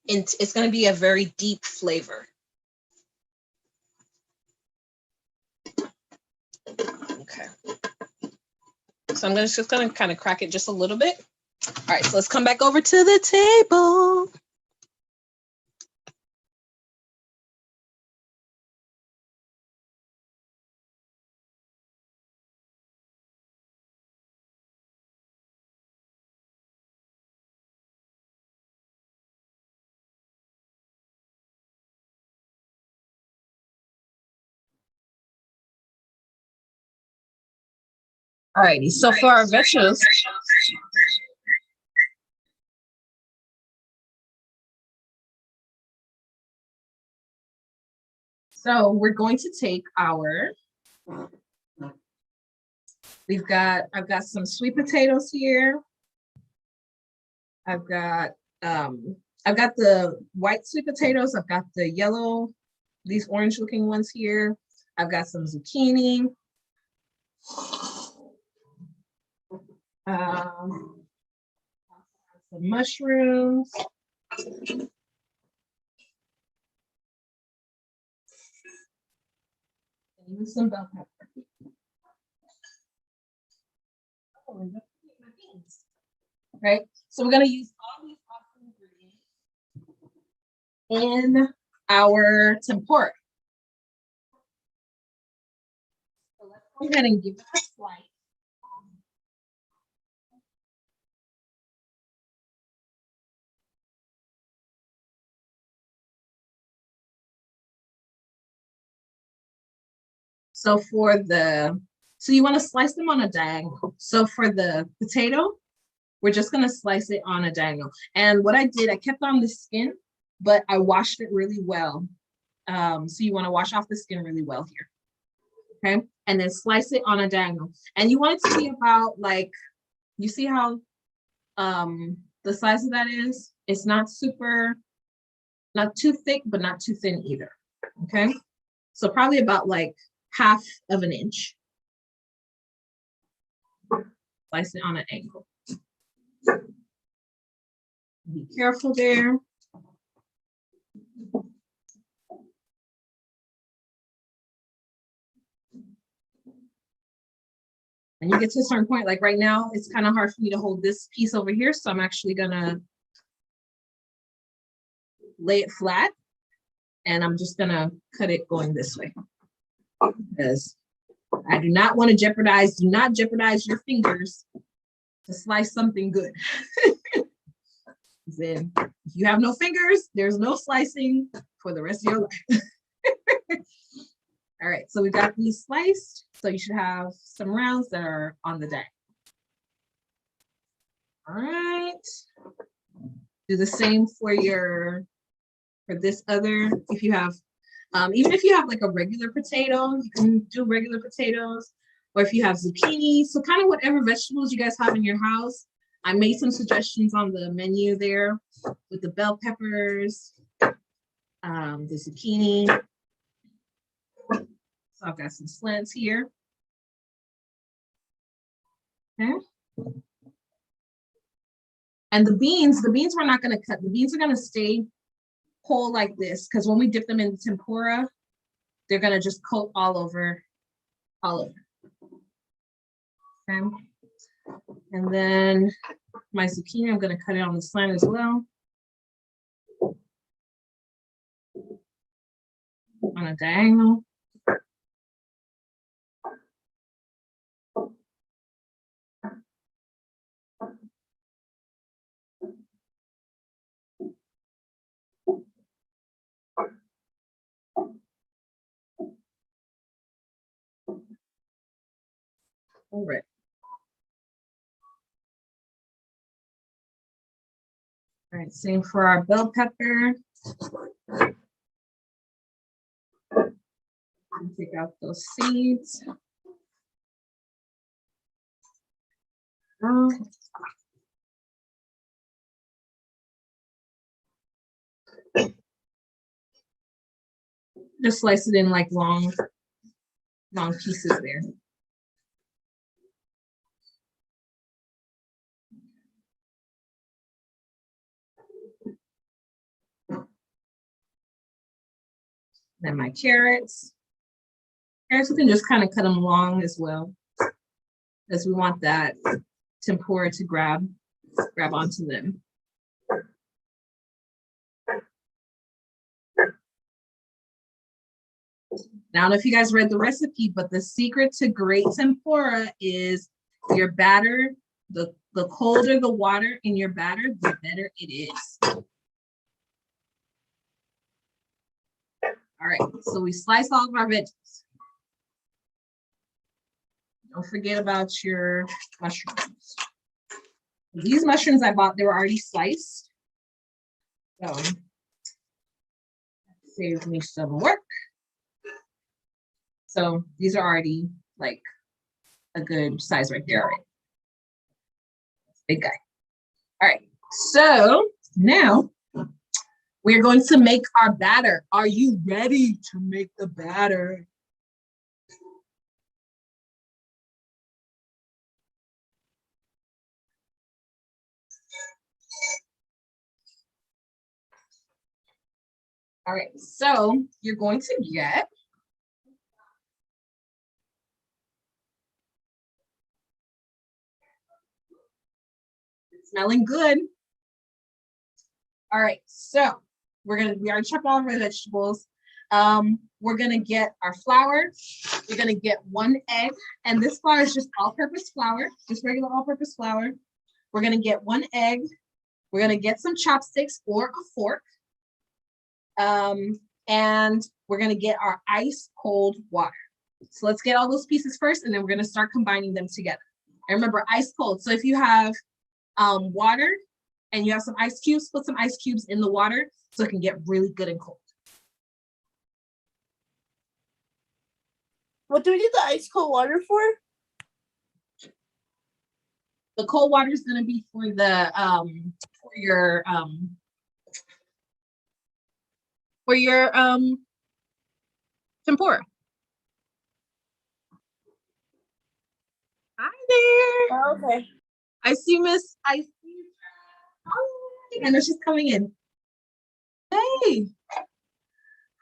it's going to be a very deep flavor. Okay. So I'm just going to kind of crack it just a little bit. All right, so let's come back over to the table. Alrighty, so for our vegetables, so we're going to take our, I've got some sweet potatoes here. I've got the white sweet potatoes. I've got the yellow, these orange looking ones here. I've got some zucchini. Some mushrooms. And even some bell pepper. Oh, and don't forget my beans. Right? So we're going to use all these awesome ingredients in our tempura. So let's go ahead and give it a slice. So you want to slice them on a diagonal. So for the potato, we're just going to slice it on a diagonal. And what I did, I kept on the skin, but I washed it really well. So you want to wash off the skin really well here. Okay. And then slice it on a diagonal. And you want it to be about you see how the size of that is? It's not too thick, but not too thin either. Okay. So probably about half of an inch. Slice it on an angle. Be careful there. And you get to a certain point, like right now, it's kind of hard for me to hold this piece over here. So I'm actually gonna lay it flat and I'm just gonna cut it going this way. Because I do not want to do not jeopardize your fingers to slice something good. Then if you have no fingers, there's no slicing for the rest of your life. All right, so we got these sliced. So you should have some rounds that are on the deck. All right. Do the same for this other, if you have, even if you have a regular potato, you can do regular potatoes, or if you have zucchini. So kind of whatever vegetables you guys have in your house, I made some suggestions on the menu there with the bell peppers, the zucchini. So I've got some slants here. Okay. And the beans we're not going to cut. The beans are going to stay whole like this because when we dip them in tempura, they're going to just coat all over. Okay. And then my zucchini, I'm going to cut it on the slant as well. On a diagonal. All right. All right, same for our bell pepper. Take out those seeds. Just slice it in like long pieces there. Then my carrots. Carrots, we can just kind of cut them long as well, as we want that tempura to grab onto them. Now, I don't know if you guys read the recipe, but the secret to great tempura is your batter. The colder the water in your batter, the better it is. All right, so we slice all of our veggies. Don't forget about your mushrooms. These mushrooms I bought, they were already sliced. So saves me some work. So these are already like a good size right there already. Big guy. All right, so now we're going to make our batter. Are you ready to make the batter? All right, so you're going to get smelling good. All right, so we already chopped all of our vegetables. We're gonna get our flour. We're gonna get 1 egg, and this flour is just all-purpose flour, just regular all-purpose flour. We're gonna get 1 egg. We're gonna get some chopsticks or a fork. And we're gonna get our ice cold water. So let's get all those pieces first, and then we're gonna start combining them together. And remember, ice cold. So if you have water and you have some ice cubes, put some ice cubes in the water so it can get really good and cold. What do we need the ice cold water for? The cold water is going to be for the for your tempura. Hi there. Oh, okay. I see Miss. I see. Oh, I know she's coming in. Hey.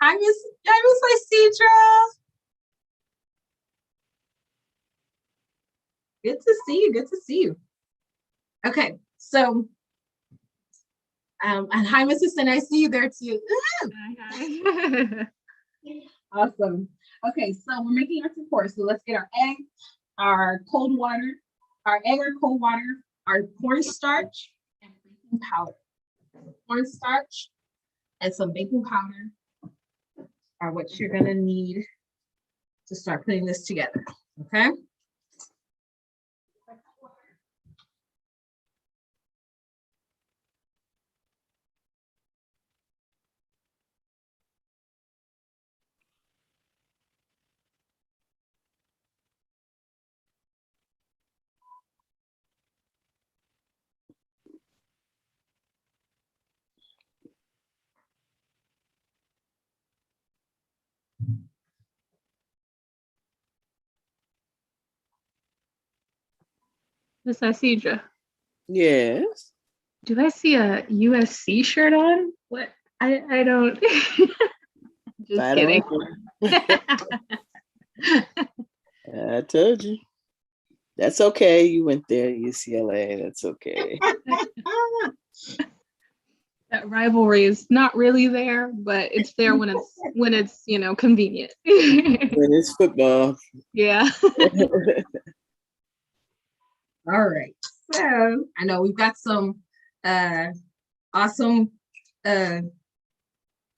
Hi, Miss Isidra. Good to see you. Good to see you. Okay, so and hi, Mrs. Sin. I see you there too. Hi. Awesome. Okay, so we're making our tempura. So let's get our egg, our cold water, our egg or cold water, our cornstarch, and baking powder. Cornstarch and some baking powder are what you're gonna need to start putting this together. Okay. Miss Isidra, Yes. do I see a USC shirt on? What? I don't. Just I kidding. I told you. That's okay. You went there, UCLA. That's okay. That rivalry is not really there, but it's there when it's convenient. When it's football. Yeah. All right. So I know we've got some awesome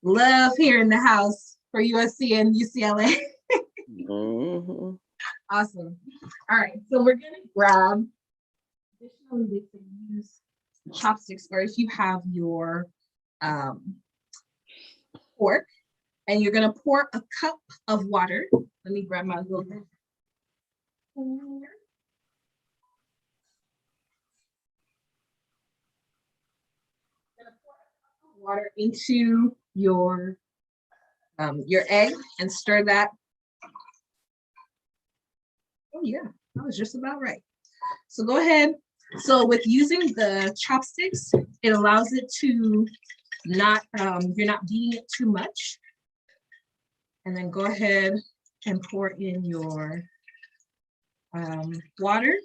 love here in the house for USC and UCLA. Mhm. Awesome. All right. So we're gonna grab additionally we can use chopsticks, or if you have your pork, and you're gonna pour a cup of water. Let me grab my little bit. Water into your egg and stir that. Oh yeah, that was just about right. So go ahead. So with using the chopsticks, it allows it to not, you're not beating it too much. And then go ahead and pour in your water.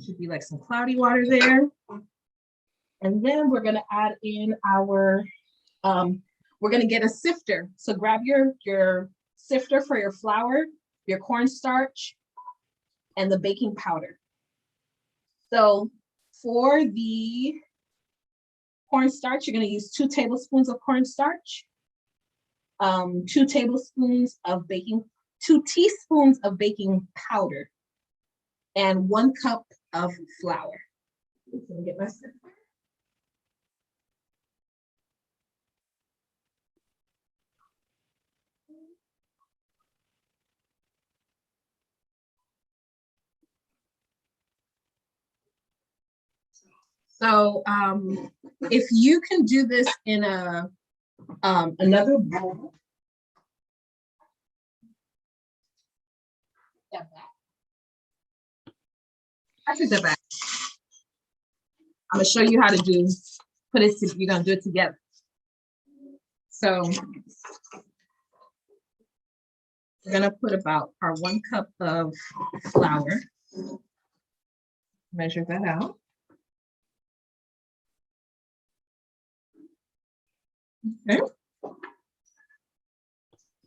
Should be like some cloudy water there. And then we're gonna add in our, we're gonna get a sifter. So grab your sifter for your flour, your cornstarch, and the baking powder. So for the cornstarch, you're gonna use 2 tablespoons of cornstarch, 2 teaspoons of baking powder, and 1 cup of flour. I'm gonna get my sifter. So if you can do this in a another bowl, step back. I should step back. I'm gonna show you how to put it. You're gonna do it together. So we're gonna put about our 1 cup of flour. Measure that out. Okay.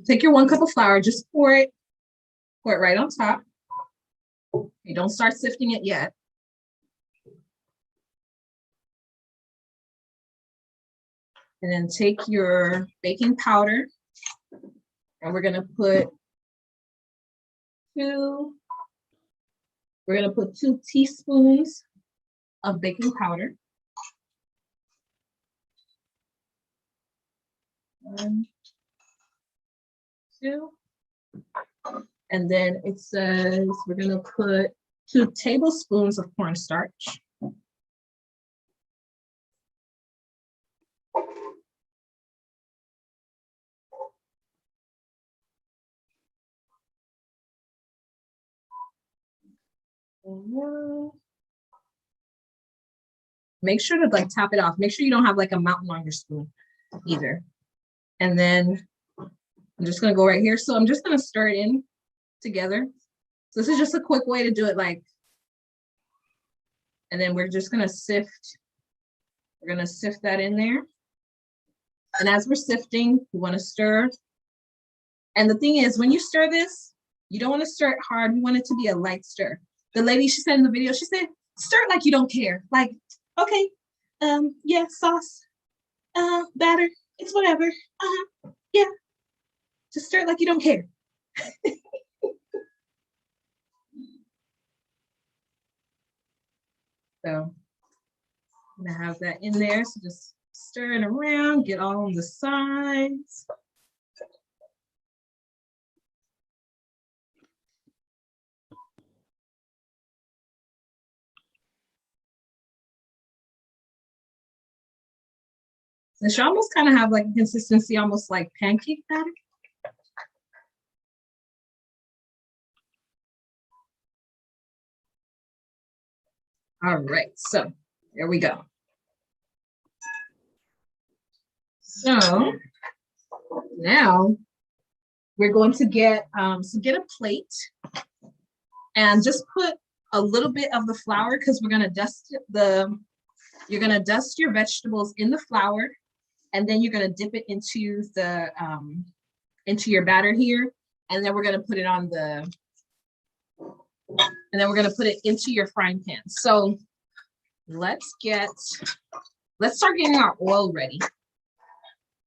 Take your 1 cup of flour, just pour it right on top. You don't start sifting it yet. And then take your baking powder, and we're gonna put 2 teaspoons of baking powder. 1, 2. And then it says we're gonna put 2 tablespoons of cornstarch. Make sure to like tap it off. Make sure you don't have like a mountain on your spoon either. And then I'm just gonna go right here. So I'm just gonna stir it in together. So this is just a quick way to do it, like, and then we're just gonna sift. We're gonna sift that in there. And as we're sifting, we wanna stir. And the thing is, when you stir this, you don't wanna stir it hard. You want it to be a light stir. The lady, she said in the video, she said, stir it like you don't care. Like, okay, yeah, sauce, batter, it's whatever. Yeah, just stir it like you don't care. So I'm gonna have that in there. So just stir it around, get all on the sides. So she almost kind of have like a consistency, almost like pancake batter. All right, so there we go. So now we're going to get a plate and just put a little bit of the flour because we're gonna dust you're gonna dust your vegetables in the flour, and then you're gonna dip it into the into your batter here, and then we're gonna put it on the and then we're going to put it into your frying pan. So let's start getting our oil ready. So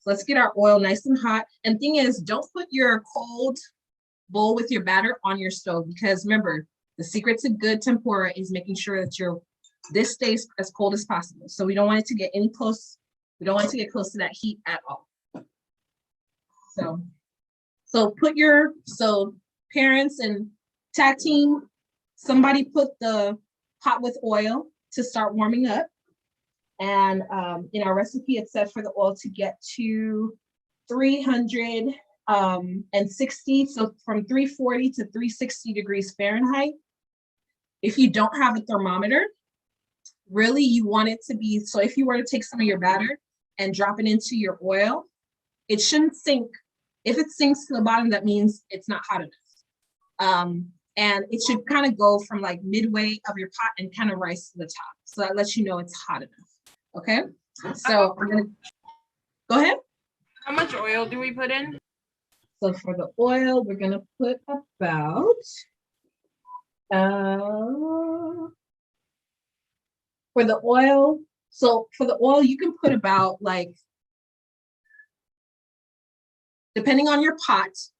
let's get our oil nice and hot. And thing is, don't put your cold bowl with your batter on your stove, because remember, the secret to good tempura is making sure that this stays as cold as possible. So we don't want it to get close. We don't want it to get close to that heat at all. So parents and tag team, somebody put the pot with oil to start warming up. And in our recipe, it said for the oil to get to 360, so from 340 to 360 degrees Fahrenheit. If you don't have a thermometer, really you want it to be, so if you were to take some of your batter and drop it into your oil, it shouldn't sink. If it sinks to the bottom, that means it's not hot enough. And it should kind of go from like midway of your pot and kind of rise to the top. So that lets you know it's hot enough. Okay. So I'm gonna go ahead. How much oil do we put in? So for the oil, we're gonna put about for the oil. So for the oil, you can put about like, depending on your pot,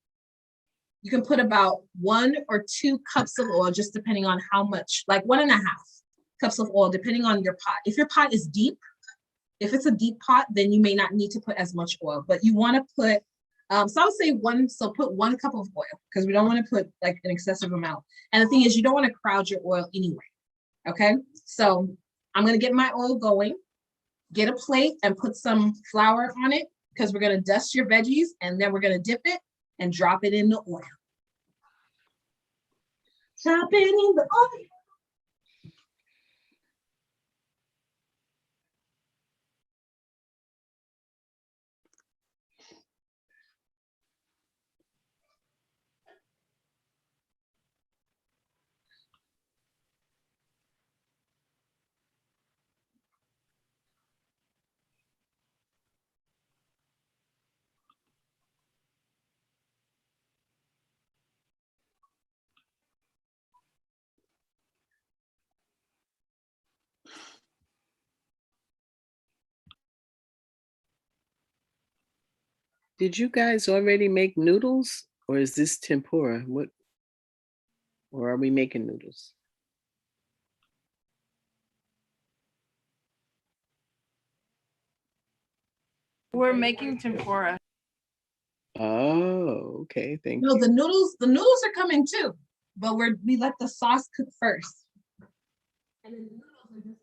you can put about 1 or 2 cups of oil, just depending on how much, like 1.5 cups of oil, depending on your pot. If your pot is deep, if it's a deep pot, then you may not need to put as much oil, but you want to put, so I would say put 1 cup of oil, because we don't want to put like an excessive amount. And the thing is, you don't want to crowd your oil anyway. Okay. So I'm going to get my oil going, get a plate and put some flour on it, because we're going to dust your veggies and then we're going to dip it and drop it in the oil. Drop it in the oil. Did you guys already make noodles, or is this tempura? What, or are we making noodles? We're making tempura. Oh, okay. Thank No, you. the noodles are coming too, but we let the sauce cook first. And then the noodles are just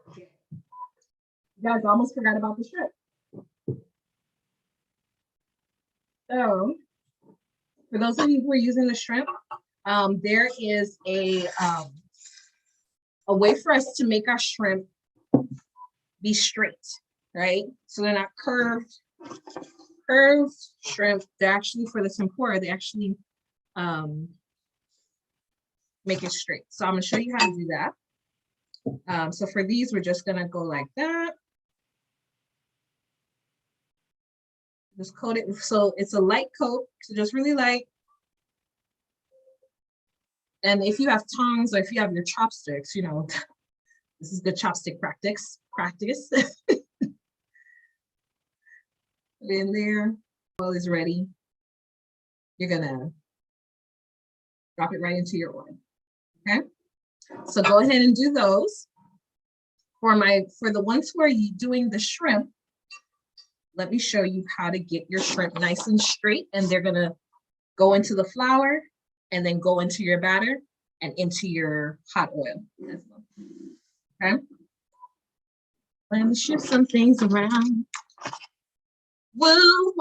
okay. You guys almost forgot about the shrimp. So for those of you who are using the shrimp, there is a way for us to make our shrimp be straight, right? So they're not curved shrimp. They're actually, for the tempura, they actually make it straight. So I'm gonna show you how to do that. So for these, we're just gonna go like that. Just coat it, so it's a light coat, so just really light. And if you have tongs or if you have your chopsticks, you know, this is good chopstick practice. Put it in there. Oil is ready. You're gonna drop it right into your oil. Okay. So go ahead and do those. For the ones who are doing the shrimp, let me show you how to get your shrimp nice and straight, and they're gonna go into the flour and then go into your batter and into your hot oil. Okay. Let me shift some things around. Whoa.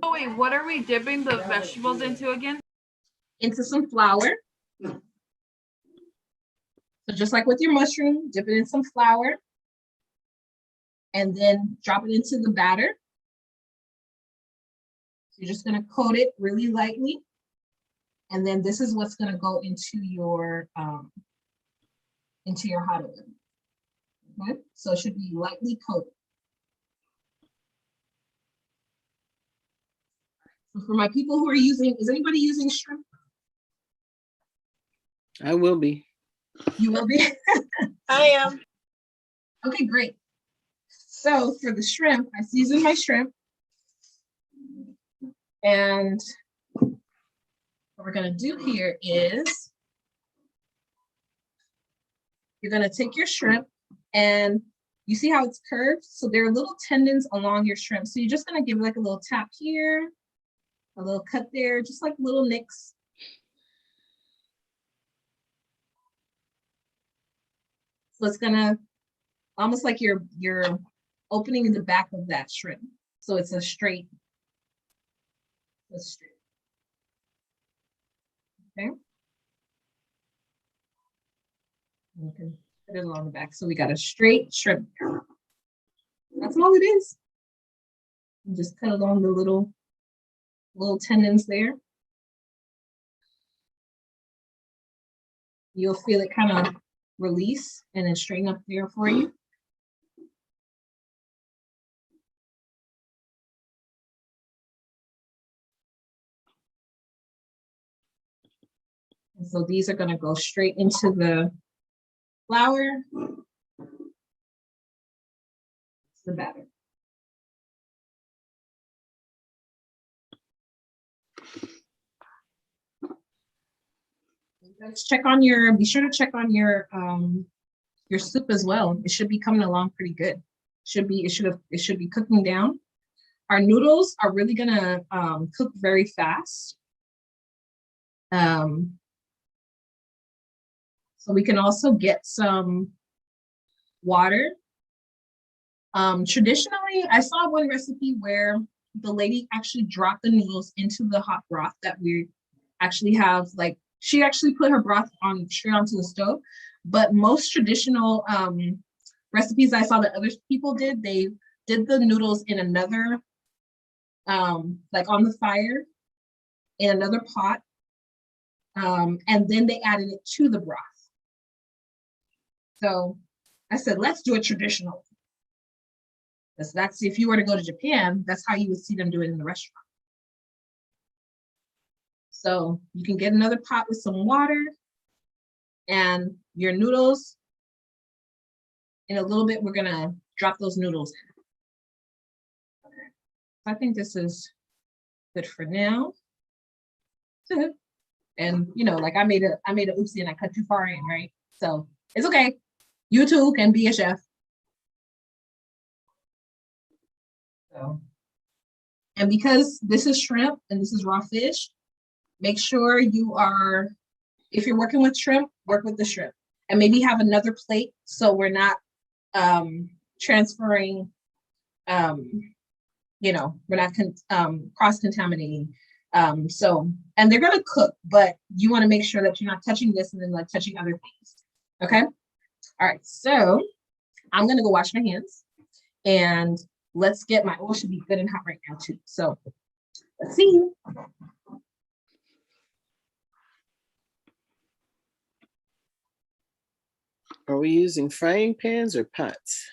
Oh wait, what are we dipping the vegetables into again? Into some flour. So just like with your mushroom, dip it in some flour and then drop it into the batter. So you're just gonna coat it really lightly. And then this is what's gonna go into your hot oil. Okay, so it should be lightly coated. So for my people who are using, is anybody using shrimp? I will be. You will be? I am. Okay, great. So for the shrimp, I seasoned my shrimp. And what we're gonna do here is you're gonna take your shrimp and you see how it's curved? So there are little tendons along your shrimp. So you're just gonna give it like a little tap here, a little cut there, just like little nicks. So it's gonna, almost like you're opening the back of that shrimp. So it's a straight. Okay. You can put it along the back. So we got a straight shrimp. That's all it is. You just cut along the little tendons there. You'll feel it kind of release and then straighten up there for you. And so these are going to go straight into the flour. It's the batter. Be sure to check on your soup as well. It should be coming along pretty good. It should be cooking down. Our noodles are really gonna cook very fast. So we can also get some water. Traditionally, I saw one recipe where the lady actually dropped the noodles into the hot broth that we actually have, like, she actually put her broth straight onto the stove. But most traditional recipes I saw that other people did, they did the noodles in another, like on the fire, in another pot, and then they added it to the broth. So I said, let's do it traditional. That's if you were to go to Japan, that's how you would see them do it in the restaurant. So you can get another pot with some water and your noodles. In a little bit, we're gonna drop those noodles in. Okay. I think this is good for now. And you know, like I made a oopsie and I cut too far in, right? So it's okay. You too can be a chef. So, and because this is shrimp and this is raw fish, make sure if you're working with shrimp, work with the shrimp. And maybe have another plate so we're not transferring, you know, we're not cross-contaminating. So, and they're gonna cook, but you wanna make sure that you're not touching this and then like touching other things, okay? All right, so I'm gonna go wash my hands and let's get my oil should be good and hot right now too. So let's see. Are we using frying pans or pots?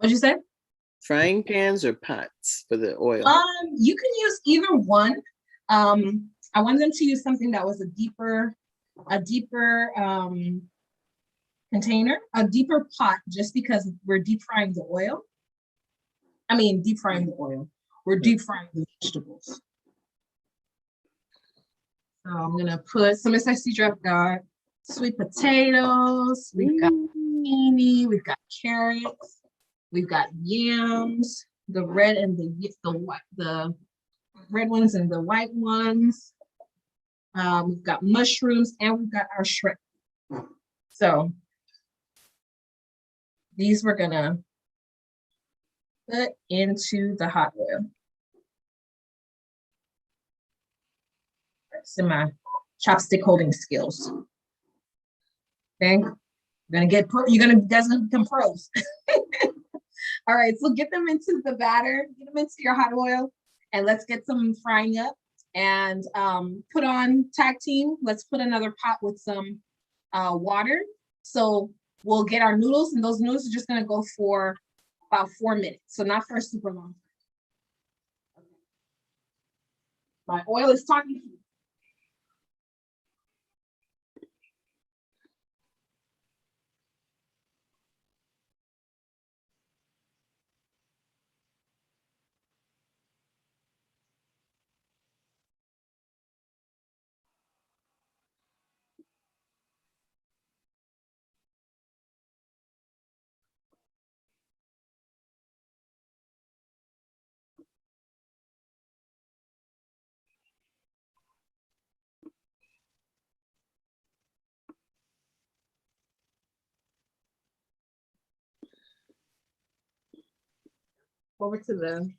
What'd you say? Frying pans or pots for the oil? You can use either one. I wanted them to use something that was a deeper container, a deeper pot, just because we're deep frying the oil. I mean, deep frying the oil. We're deep frying the vegetables. So I'm gonna put some SIC I've got sweet potatoes, we've got zucchini, we've got carrots, we've got yams, the red and the white, the red ones and the white ones. We've got mushrooms and we've got our shrimp. So these we're gonna put into the hot oil. That's in my chopstick holding skills. Okay, you're gonna become pros. All right, so get them into the batter, get them into your hot oil, and let's get some frying up. And put on tag team. Let's put another pot with some water. So we'll get our noodles, and those noodles are just gonna go for about 4 minutes. So not for a super long time. Okay. My oil is talking to you. Over to the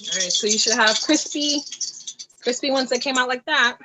All right, so you should have crispy ones that came out like that.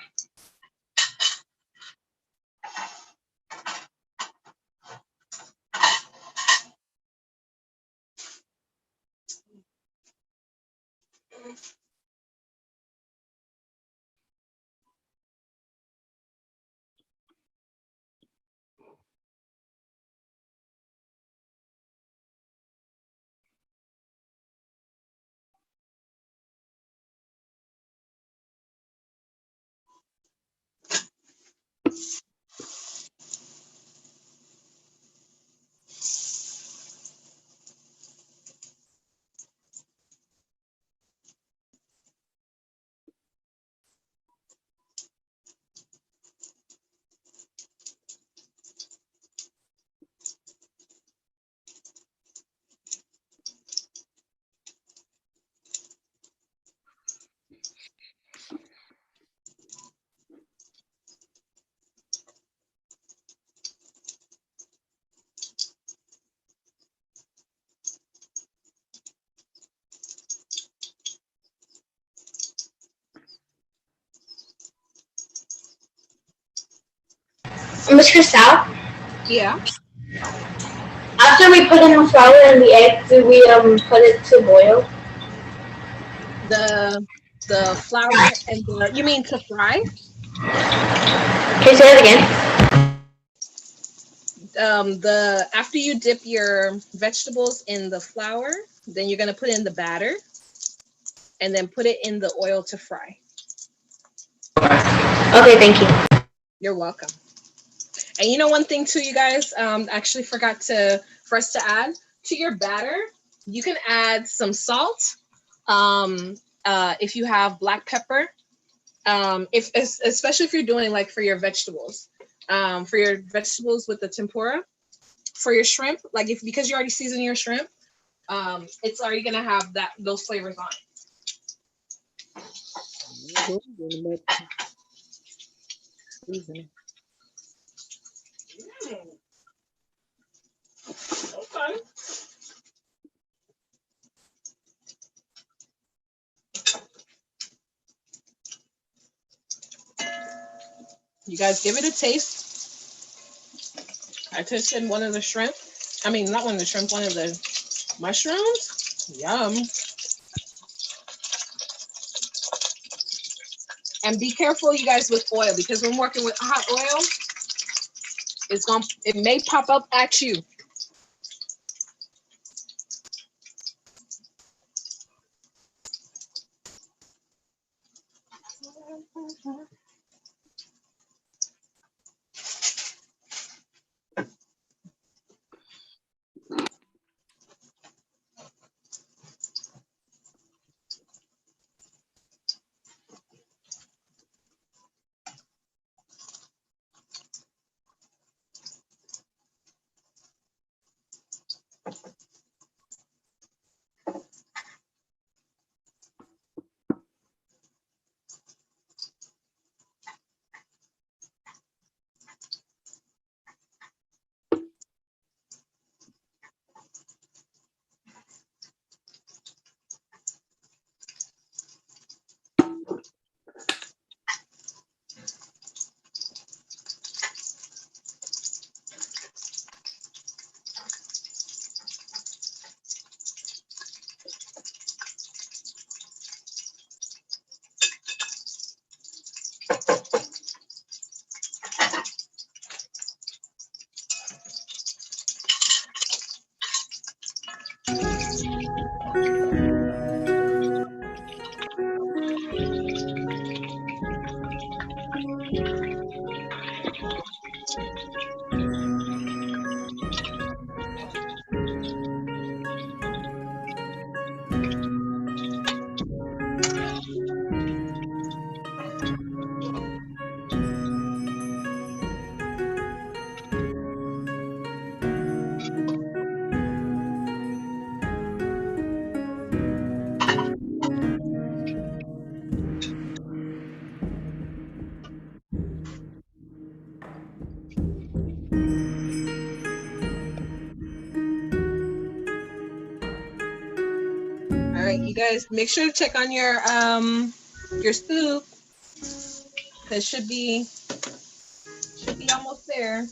Miss Crystal, Yeah. after we put in the flour and the egg, do we put it to boil? The flour and the, you mean to fry? Can you say that again? After you dip your vegetables in the flour, then you're gonna put in the batter and then put it in the oil to fry. Okay, thank you. You're welcome. And you know one thing too, you guys, actually forgot for us to add to your batter, you can add some salt. If you have black pepper, especially if you're doing like for your vegetables with the tempura, for your shrimp, like because you already season your shrimp, it's already gonna have those flavors on it. Okay. You guys give it a taste. I tasted one of the shrimp. I mean, not one of the shrimp, one of the mushrooms. Yum. And be careful, you guys, with oil, because when working with hot oil, it may pop up at you. All right, you guys, make sure to check on your soup. That should be almost there.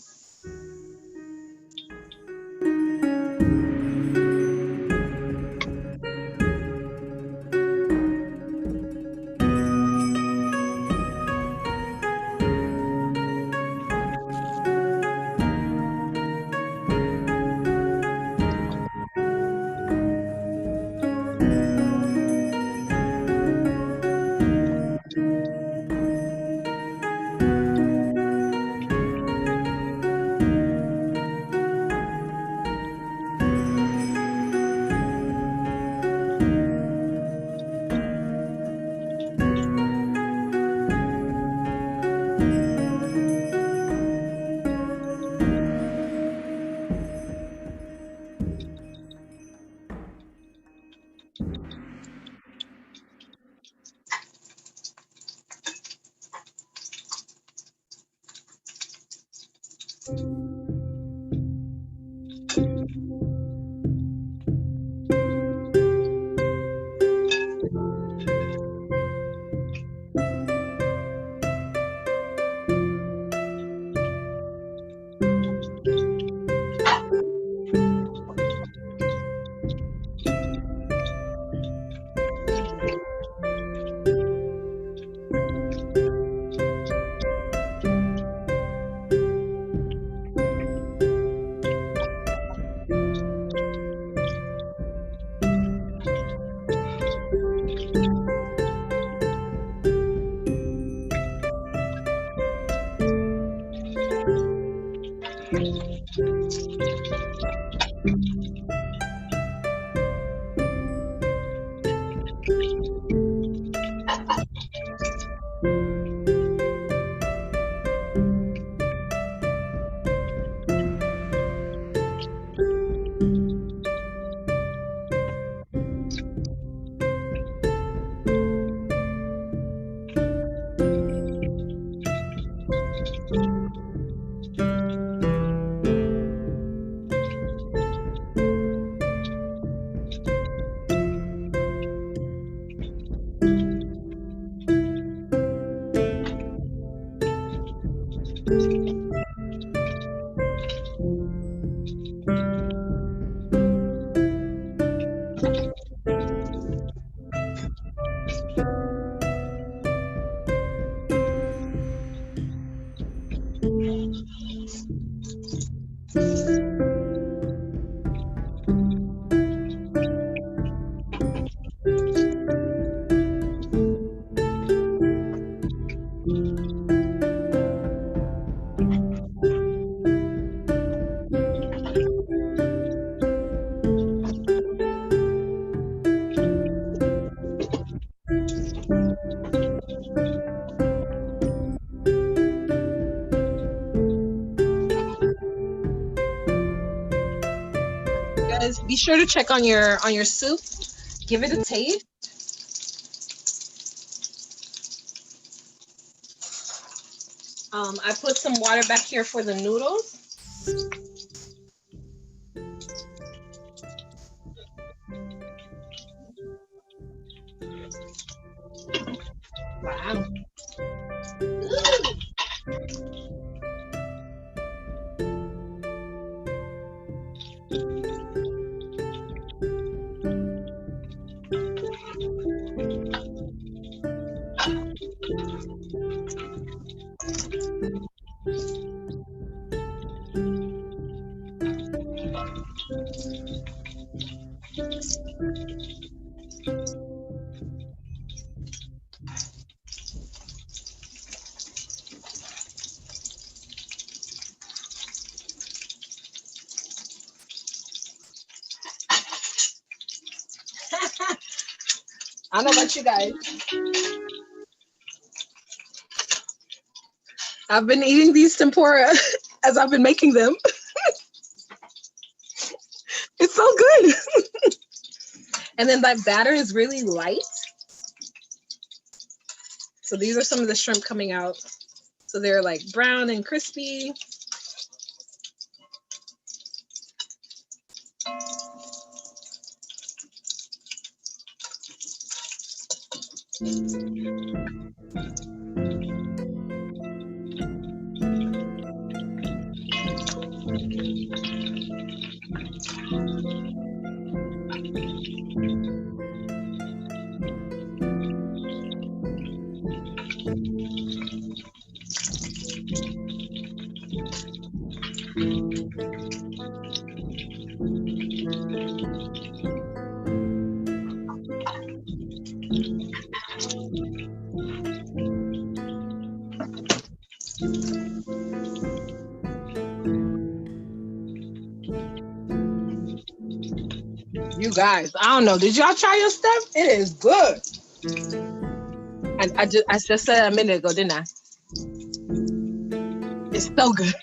Guys, be sure to check on your soup. Give it a taste. I put some water back here for the noodles. Wow. I don't know about you guys. I've been eating these tempura as I've been making them. It's so good. And then that batter is really light. So these are some of the shrimp coming out. So they're like brown and crispy. You guys, I don't know. Did y'all try your stuff? It is good. And I just said a minute ago, didn't I? It's so good.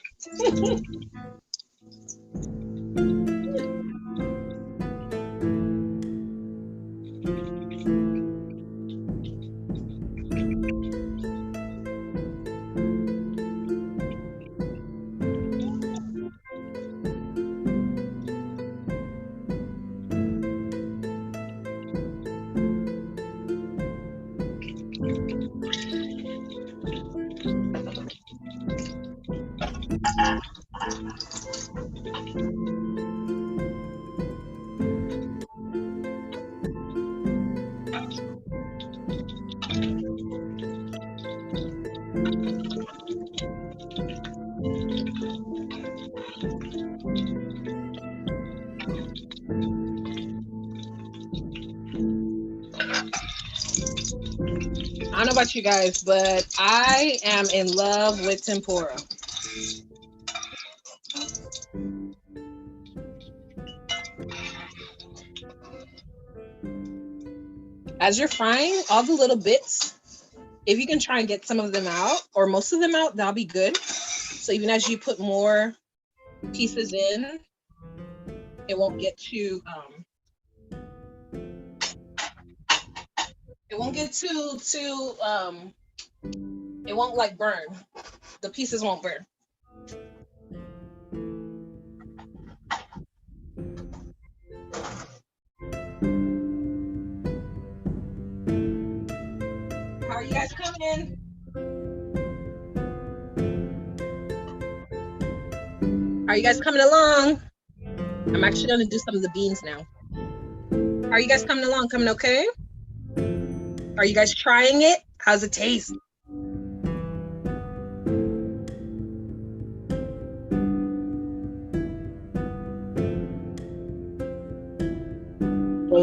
I don't know about you guys, but I am in love with tempura. As you're frying all the little bits, if you can try and get some of them out or most of them out, that'll be good. So even as you put more pieces in, it won't get too, it won't like burn. The pieces won't burn. How are you guys coming? Are you guys coming along? I'm actually gonna do some of the beans now. Are you guys coming along? Coming okay? Are you guys trying it? How's it taste?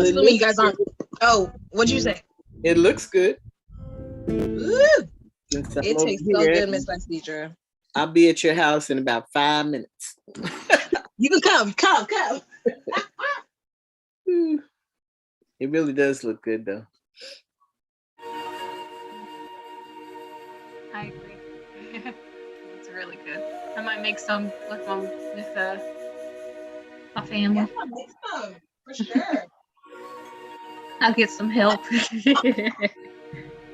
assuming you looks guys aren't. Oh, what'd you say? It looks good. Ooh, Since I'm it over tastes so here, good, Miss Deidre. I'll be at your house in about 5 minutes. You can come. It really does look good, though. I agree. It's really good. I might make some with my family. Make some, for sure. I'll get some help.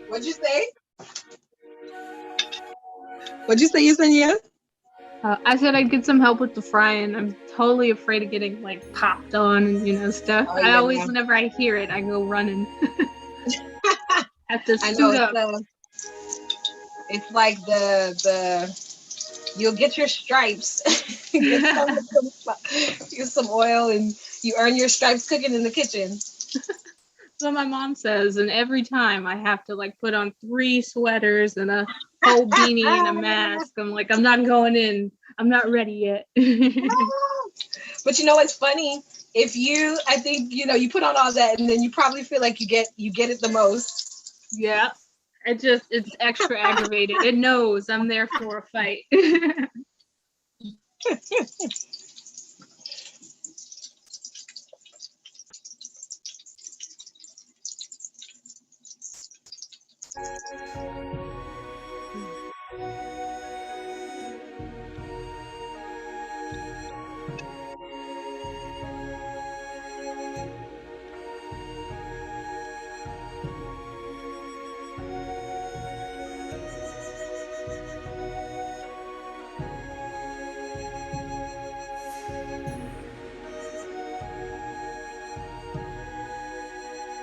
What'd you say? What'd you say, Yesenia? I said I'd get some help with the frying. I'm totally afraid of getting like popped on and stuff. Oh, I yeah. always, whenever I hear it, I go running. Have to I know suit up. it's like you'll get your stripes. Get some oil and you earn your stripes cooking in the kitchen. So my mom says, and every time I have to like put on 3 sweaters and a whole beanie and a mask. I'm like, I'm not going in. I'm not ready yet. But it's funny. I think you put on all that and then you probably feel like you get it the most. Yeah. It's extra aggravated. It knows I'm there for a fight.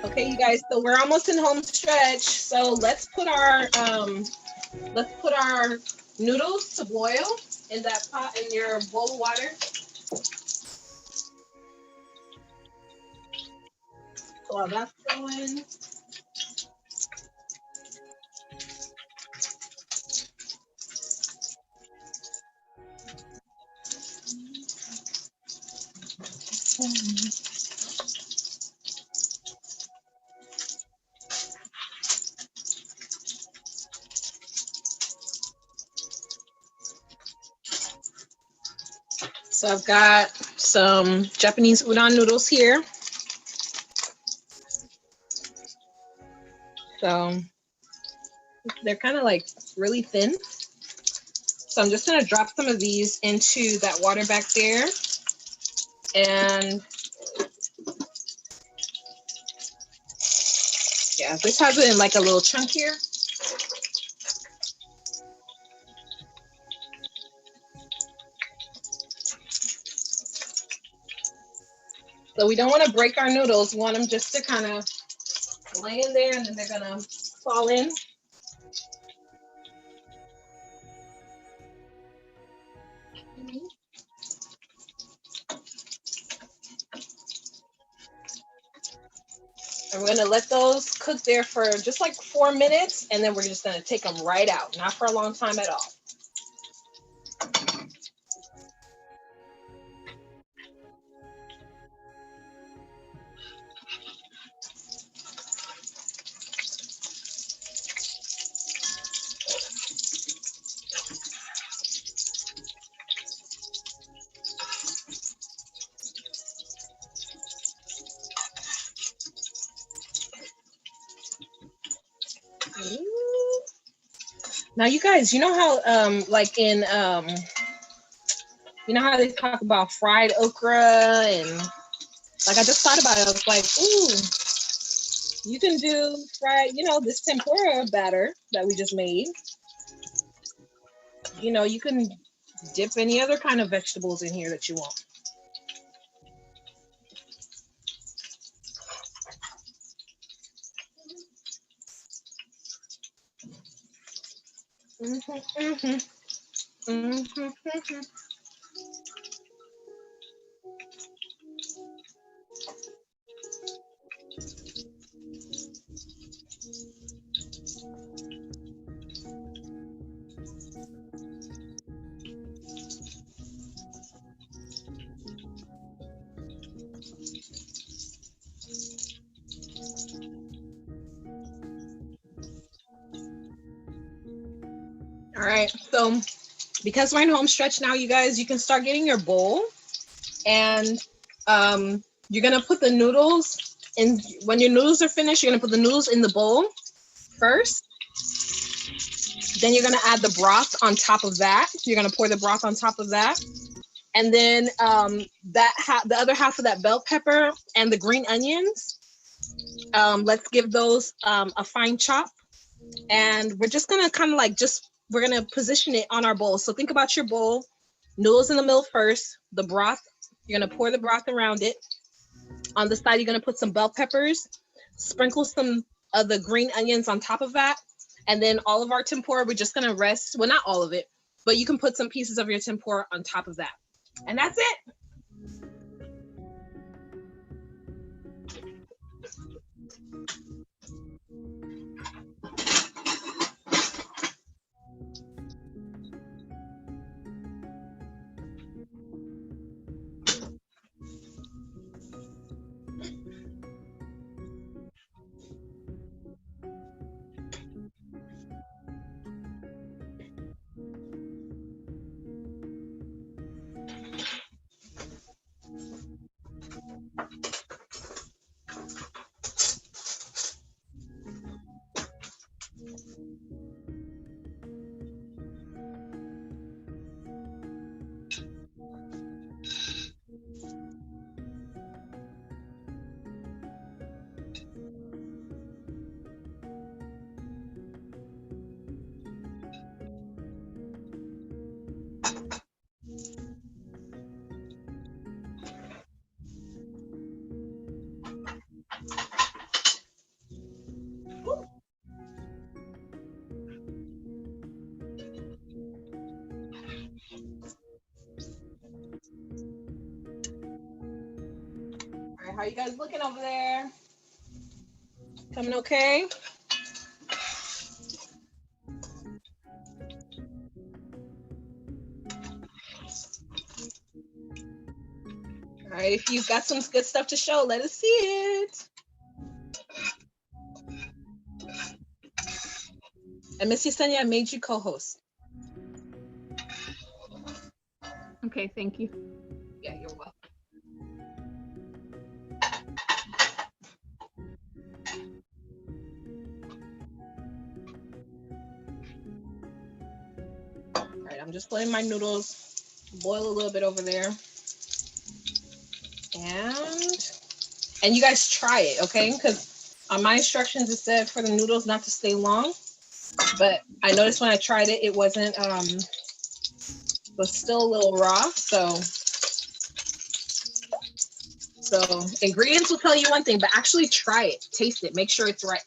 Okay, you guys, so we're almost in home stretch. So let's put our noodles to boil in that pot in your bowl of water. So while that's going, so I've got some Japanese udon noodles here. So they're kind of like really thin. So I'm just gonna drop some of these into that water back there. And yeah, this has it in like a little chunk here. So we don't want to break our noodles. We want them just to kind of lay in there and then they're gonna fall in. And we're gonna let those cook there for just like 4 minutes, and then we're just gonna take them right out, not for a long time at all. Now, you guys, you know how like in you know how they talk about fried okra, and like I just thought about it. I was like, ooh, you can do fried, this tempura batter that we just made. You can dip any other kind of vegetables in here that you want. All right, so because we're in home stretch now, you guys, you can start getting your bowl, and you're gonna put the noodles in. When your noodles are finished, you're gonna put the noodles in the bowl first. Then you're gonna add the broth on top of that. You're gonna pour the broth on top of that, and then the other half of that bell pepper and the green onions. Let's give those a fine chop, and we're just gonna kind of like we're gonna position it on our bowl. So think about your bowl, noodles in the middle first, the broth, you're gonna pour the broth around it. On the side, you're gonna put some bell peppers, sprinkle some of the green onions on top of that. And then all of our tempura, we're just gonna rest, well, not all of it, but you can put some pieces of your tempura on top of that. And that's it. All right, how you guys looking over there? Coming okay? All right, if you've got some good stuff to show, let us see it. And Miss Yesenia, I made you co-host. Okay, thank you. Yeah, you're welcome. All right, I'm just letting my noodles boil a little bit over there. And you guys try it, okay? Because on my instructions, it said for the noodles not to stay long. But I noticed when I tried it, it wasn't, was still a little raw. So ingredients will tell you one thing, but actually try it, taste it, make sure it's right.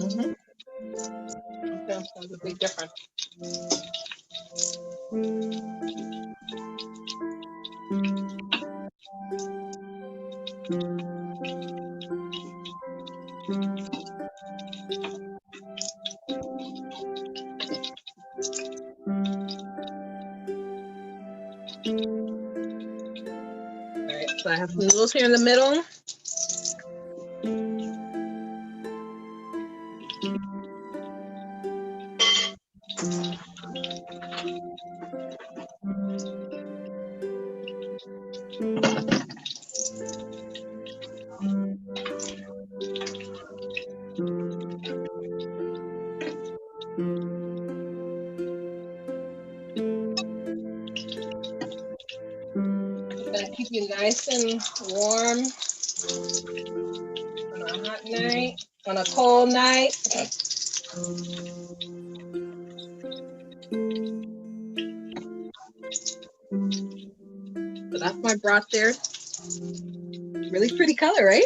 Okay, that's a big difference. All right, so I have some noodles here in the middle. Gonna keep you nice and warm on a hot night, on a cold night. So that's my broth there. Really pretty color, right?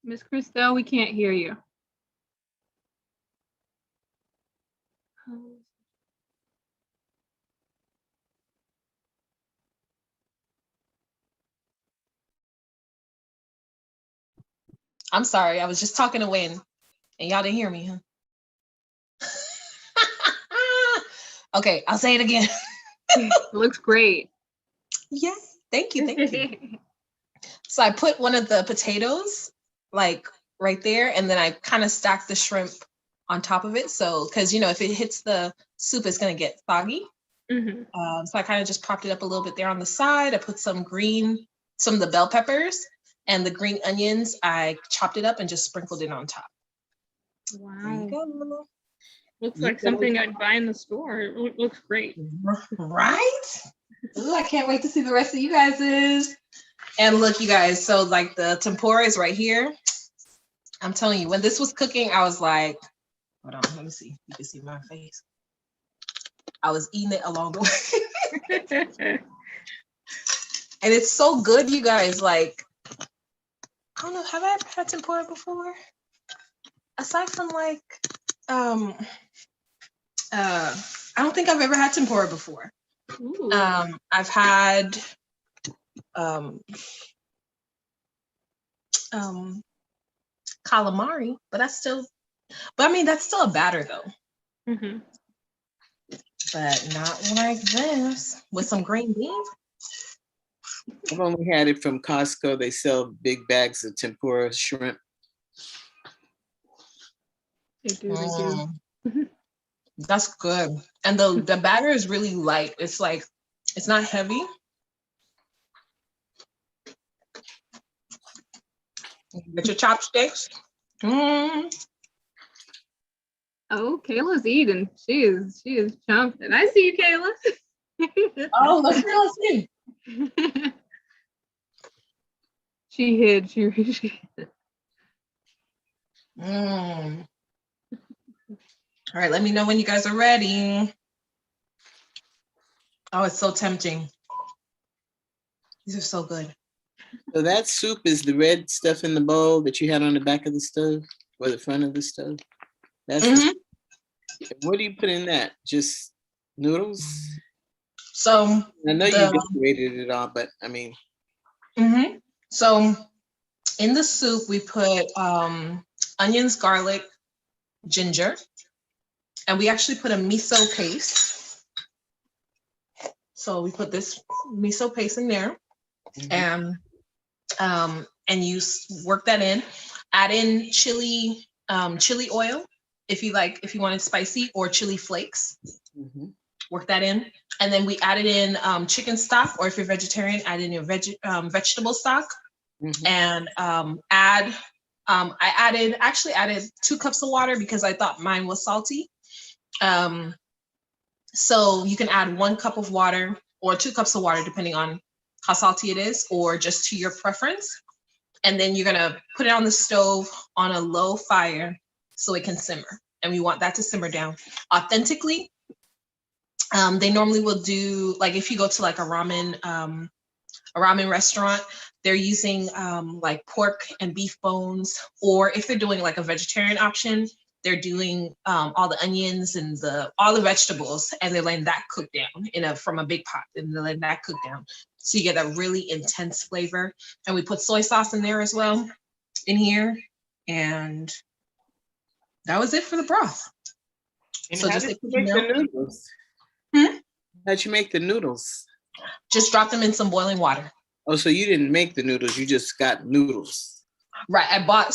Miss Christelle, we can't hear you. I'm sorry, I was just talking to Wayne and y'all didn't hear me, huh? Okay, I'll say it again. Looks great. Yeah, thank you, thank you. So I put one of the potatoes like right there, and then I kind of stacked the shrimp on top of it. So, because you know, if it hits the soup, it's gonna get soggy. Mhm. So I kind of just propped it up a little bit there on the side. I put some of the bell peppers and the green onions. I chopped it up and just sprinkled it on top. There you Wow. go. Looks You like something I'd buy in the store. It looks great. Right? Ooh, I can't wait to see the rest of you guys'. And look, you guys, so like the tempura is right here. I'm telling you, when this was cooking, I was like, hold on, let me see. You can see my face. I was eating it along the way. And it's so good, you guys. Like, I don't know, have I ever had tempura before? Aside from like, I don't think I've ever had tempura before. Ooh. I've had calamari, but that's still a batter though. Mhm. But not like this with some green beans. I've only had it from Costco. They sell big bags of tempura shrimp. They do. That's good. And the batter is really light. It's like, it's not heavy. Get your chopsticks. Oh, Kayla's eating. She is chomping. I see you, Kayla. Oh, let's see. She hid. She All right, let me know when you guys are ready. Oh, it's so tempting. These are so good. So that soup is the red stuff in the bowl that you had on the back of the stove or the front of the stove. That's what do you put in that? Just noodles? So I know you decorated it all, but I mean. So in the soup, we put onions, garlic, ginger, and we actually put a miso paste. So we put this miso paste in there, and you work that in. Add in chili oil if you want it spicy, or chili flakes. Work that in, and then we added in chicken stock, or if you're vegetarian, add in your vegetable stock. And I actually added 2 cups of water because I thought mine was salty. So you can add 1 cup of water or 2 cups of water, depending on how salty it is, or just to your preference. And then you're gonna put it on the stove on a low fire so it can simmer. And we want that to simmer down authentically. They normally will do, like if you go to like a ramen restaurant, they're using like pork and beef bones, or if they're doing like a vegetarian option, they're doing all the onions and all the vegetables, and they're letting that cook down from a big pot, and they're letting that cook down. So you get a really intense flavor. And we put soy sauce in there as well in here. And that was it for the broth. And so how just did you make the noodles? How'd you make the noodles? Just drop them in some boiling water. Oh, so you didn't make the noodles, you just got noodles. Right, I bought,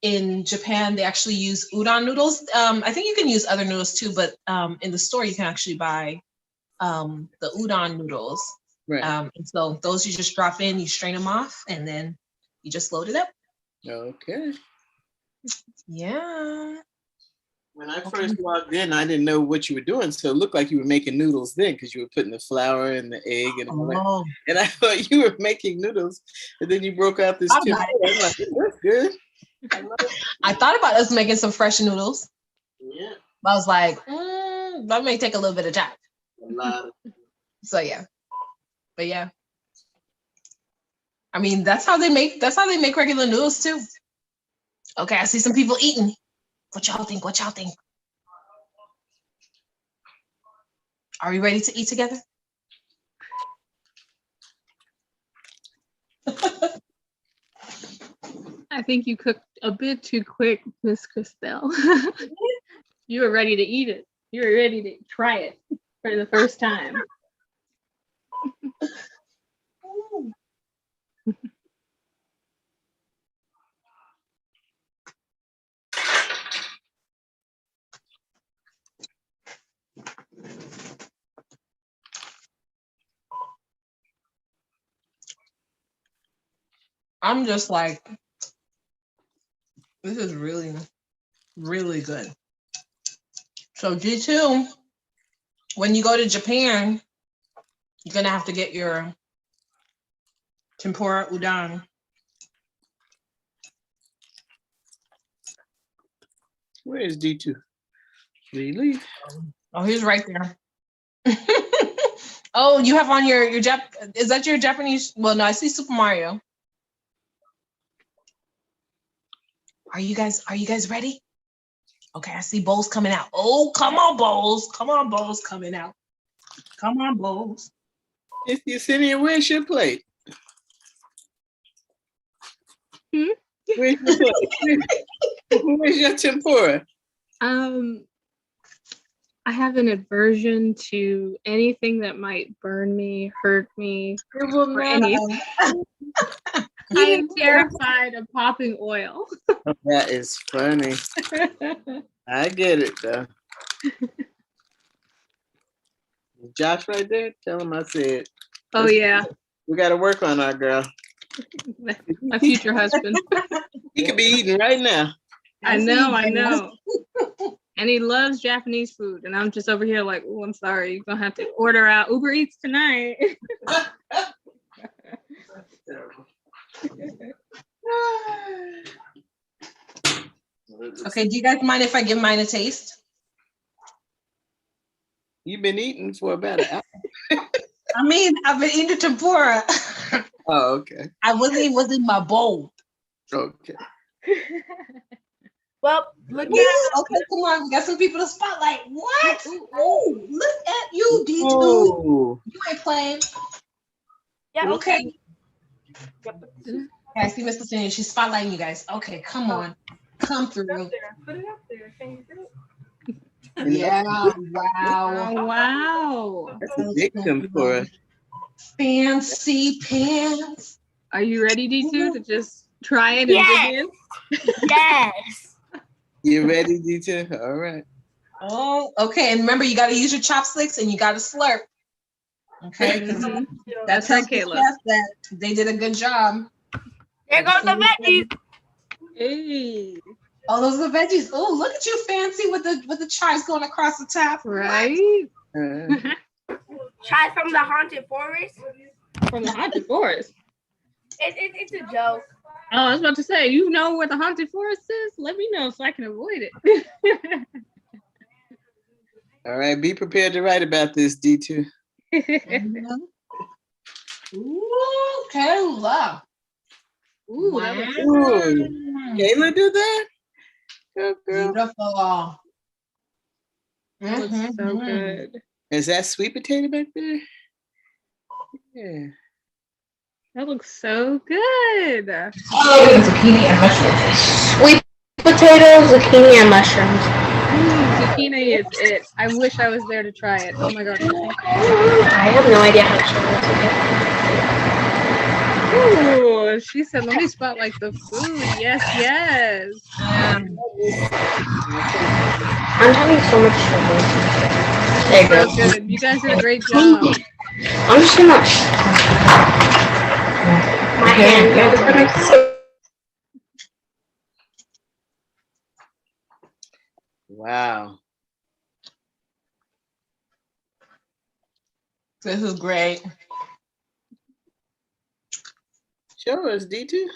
in Japan, they actually use udon noodles. I think you can use other noodles too, but in the store, you can actually buy the udon noodles. Right. And so those you just drop in, you strain them off, and then you just load it up. Okay. Yeah. When I first walked in, I didn't know what you were doing, so it looked like you were making noodles then, because you were putting the flour and the egg and all that. And I thought you were making noodles, and then you broke out this tip. I'm like, that's good. I thought about us making some fresh noodles. Yeah. But I was like, that may take a little bit of time. A lot. So yeah. But yeah. I mean, that's how they make regular noodles too. Okay, I see some people eating. What y'all think? What y'all think? Are we ready to eat together? I think you cooked a bit too quick, Miss Christelle. You were ready to eat it. You were ready to try it for the first time. I'm just like, this is really, really good. So G2, when you go to Japan, you're gonna have to get your tempura udon. Where is D2? Did he leave? Oh, he's right there. Oh, you have on your is that your Japanese? Well, no, I see Super Mario. Are you guys ready? Okay, I see Bowls coming out. Oh, come on, Bowls. Come on, Bowls coming out. Come on, Bowls. If you sitting here, where's your plate? Where's your plate? Where's your tempura? I have an aversion to anything that might burn me, hurt me, or anything. I am terrified of popping oil. That is funny. I get it though. Josh right there, tell him I said. Oh yeah, We got to work on our girl. my future husband. He could be eating right now. I know. And he loves Japanese food, and I'm just over here like, oh, I'm sorry, you're gonna have to order out Uber Eats tonight. Okay, do you guys mind if I give mine a taste? You've been eating for about an hour. I mean, I've been eating tempura. Oh, okay. I wasn't in my bowl. Okay. Well, look Ooh, at okay, come on, we got some people to spotlight. What? Ooh, look at you, D2. Oh, You ain't playing. yeah, Okay. Okay, I see Mr. Senior. She's spotlighting you guys. Okay, come on. Come through. Put it up there. Can you do it? Yeah, wow. Oh wow. that's a big tempura. Fancy pants. Are you ready, D2, to just try it and dig in? Yes. You ready, D2? All right. Oh, okay. And remember, you got to use your chopsticks and you got to slurp. Okay. Mhm. That's right, how Kayla. Kayla. That they did a good job. There goes the veggies. Hey, Oh, those are the veggies. Oh, look at you, fancy with the chives going across the top. right? Child from the haunted forest. From the haunted forest. It's a joke. Oh, I was about to say, you know where the haunted forest is? Let me know so I can avoid it. All right. Be prepared to write about this, D2. Ooh, Kayla. Ooh, that was Ooh. Kayla did that? Go, girl. Beautiful. that looks so Mhm. good. Is that sweet potato back there? Yeah. That looks so good. Zucchini and mushrooms. Sweet potatoes, zucchini, and mushrooms. Zucchini is it. I wish I was there to try it. Oh my god. I have no idea how to Ooh, she said, let me spotlight the food. Yes, yes. I'm having so much trouble. There you So go. good. You guys did a great job. I'm just gonna. My hand. Wow. This is great. Show us, D2.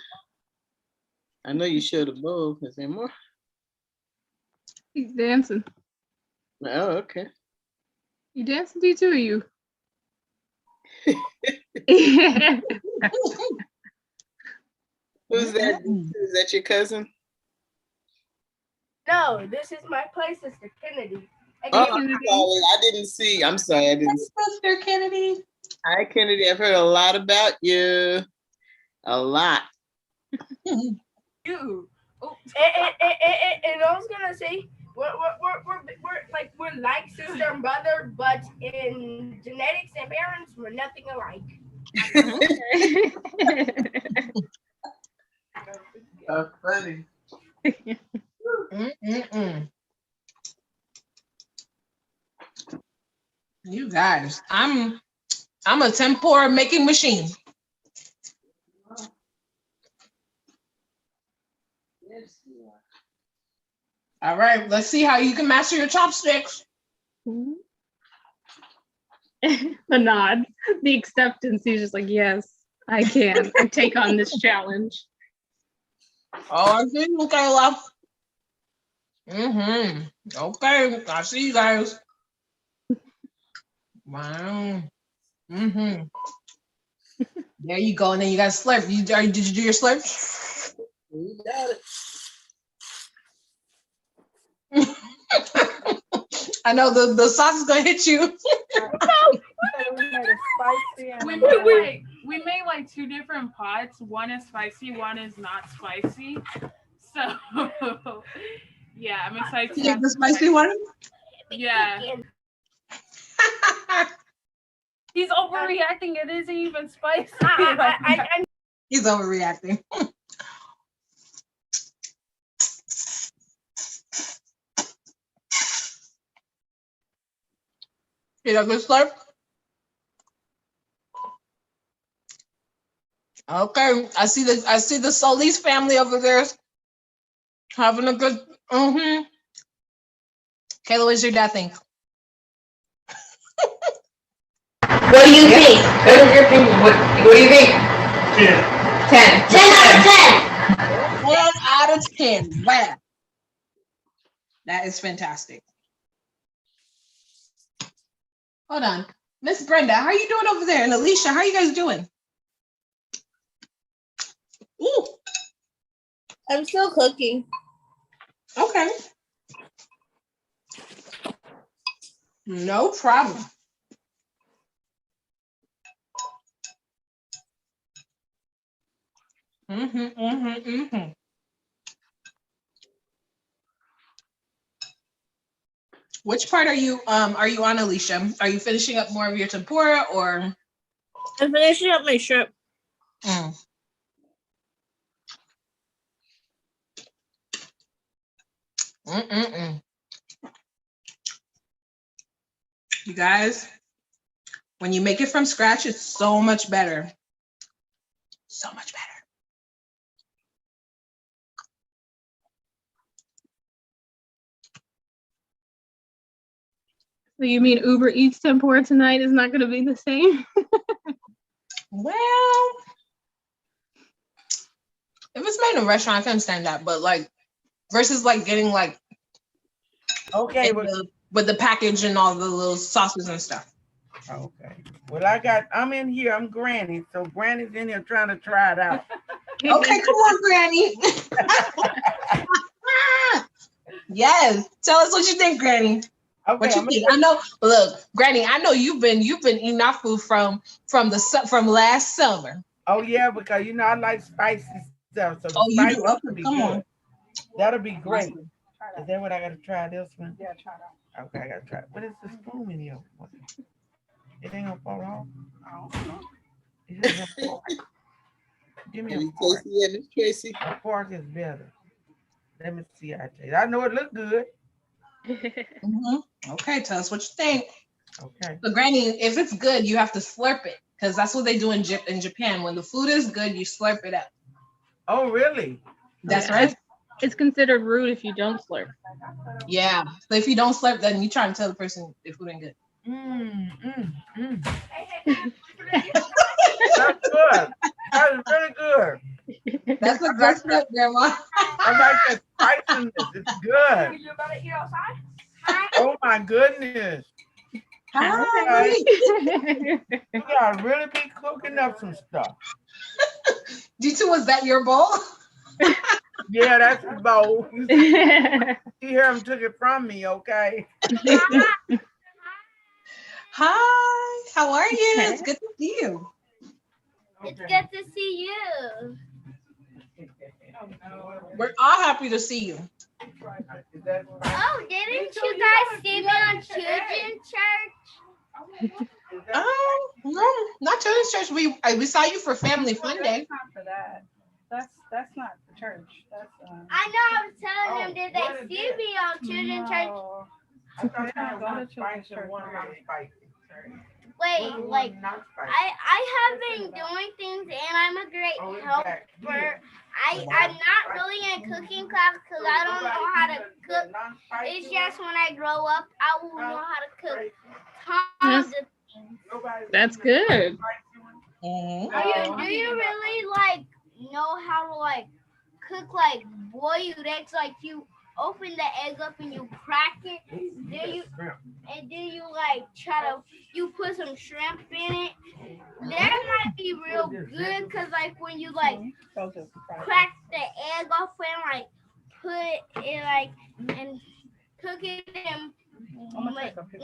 I know you showed a bowl. Is there more? He's dancing. Oh, okay. You dancing, D2, or you? Who's that? Is that your cousin? No, this is my play sister, Kennedy. Oh, I'm sorry. I didn't see. I'm sorry. I didn't see. Sister Kennedy. Hi, Kennedy. I've heard a lot about you. A lot. You. Oh, and I was gonna say we're like sister and brother, but in genetics and parents, we're nothing alike. Oh, funny. You guys, I'm a tempura making machine. All right, let's see how you can master your chopsticks. The nod, the acceptance. He's just like, yes, I can. I take on this challenge. Oh, I see you, Kayla. Okay, I see you guys. Wow. There you go, and then you got to slurp. Did you do your slurp? You got it. I know the sauce is gonna hit you. We made like two different pots. One is spicy, one is not spicy. So yeah, I'm excited to You get the spicy one? Yeah. He's overreacting. It isn't even spicy. He's overreacting. You got a good slurp? Okay, I see the Solis family over there having a good. Kayla, what does your dad think? What do you think? What is your opinion? What do you think? 10. 10 out of 10. 1 out of 10. Wow. That is fantastic. Hold on. Miss Brenda, how are you doing over there? And Alicia, how are you guys doing? Ooh. I'm still cooking. Okay. No problem. Which part are you on, Alicia? Are you finishing up more of your tempura or? I'm finishing up my shrimp. You guys, when you make it from scratch, it's so much better. So much better. So you mean Uber Eats tempura tonight is not going to be the same? Well, if it's made in a restaurant, I can understand that, but like versus like getting like Okay, with the package and all the little sauces and stuff. okay. Well, I'm in here. I'm Granny, so Granny's in here trying to try it out. Okay, come on, Granny. Yes, tell us what you think, Granny. Okay, What you think? I know. Look, Granny, I know you've been eating our food from last summer. Oh yeah, because I like spicy stuff. So Oh, you do? spicy Okay, will be come good. on. That'll be great. Is that what I gotta try this one? Yeah, try that. Okay, I gotta try it. But it's the spoon in here. It ain't gonna fall off. It just gonna fall. Give me a fork. Miss Tracy. A fork is better. Let me see. I know it look good. Okay, tell us what you think. Okay. So, Granny, if it's good, you have to slurp it because that's what they do in Japan. When the food is good, you slurp it up. Oh, really? That's right. It's considered rude if you don't slurp. Yeah. So if you don't slurp, then you try to tell the person the food ain't good. That's good. That is really good. That's the best stuff, Grandma. I like that spiciness. It's good. Oh my goodness. Hi. You gotta really be cooking up some stuff. D2, was that your bowl? Yeah, that's the bowl. You hear him took it from me, okay? Hi, how are you? It's good to see you. It's good to see you. We're all happy to see you. Oh, didn't you guys see me on Children's Church? No, not Children's Church. We saw you for Family Fun Day. That's not for that. That's not the church. That's I know. I was telling them, did they see me on Children's Church? I thought I was not spicy, one not spicy. Wait, like Not spicy. I have been doing things, and I'm a great helper. I I'm not really in cooking class because I don't know how to cook. It's just when I grow up, I will know how to cook tons of things. That's good. Mhm. Do you really like know how to like cook like boiled eggs? Like you open the egg up and you crack it. Then you like you put some shrimp in it. That might be real good because like when you like crack the egg off and like put it like and cook it and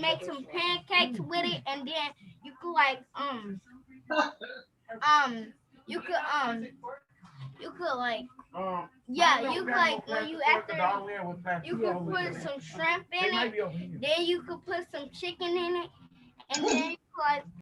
make some pancakes with it, and then you could like you could like you could like when you you could put some shrimp in it, then you could put some chicken in it, and then you could like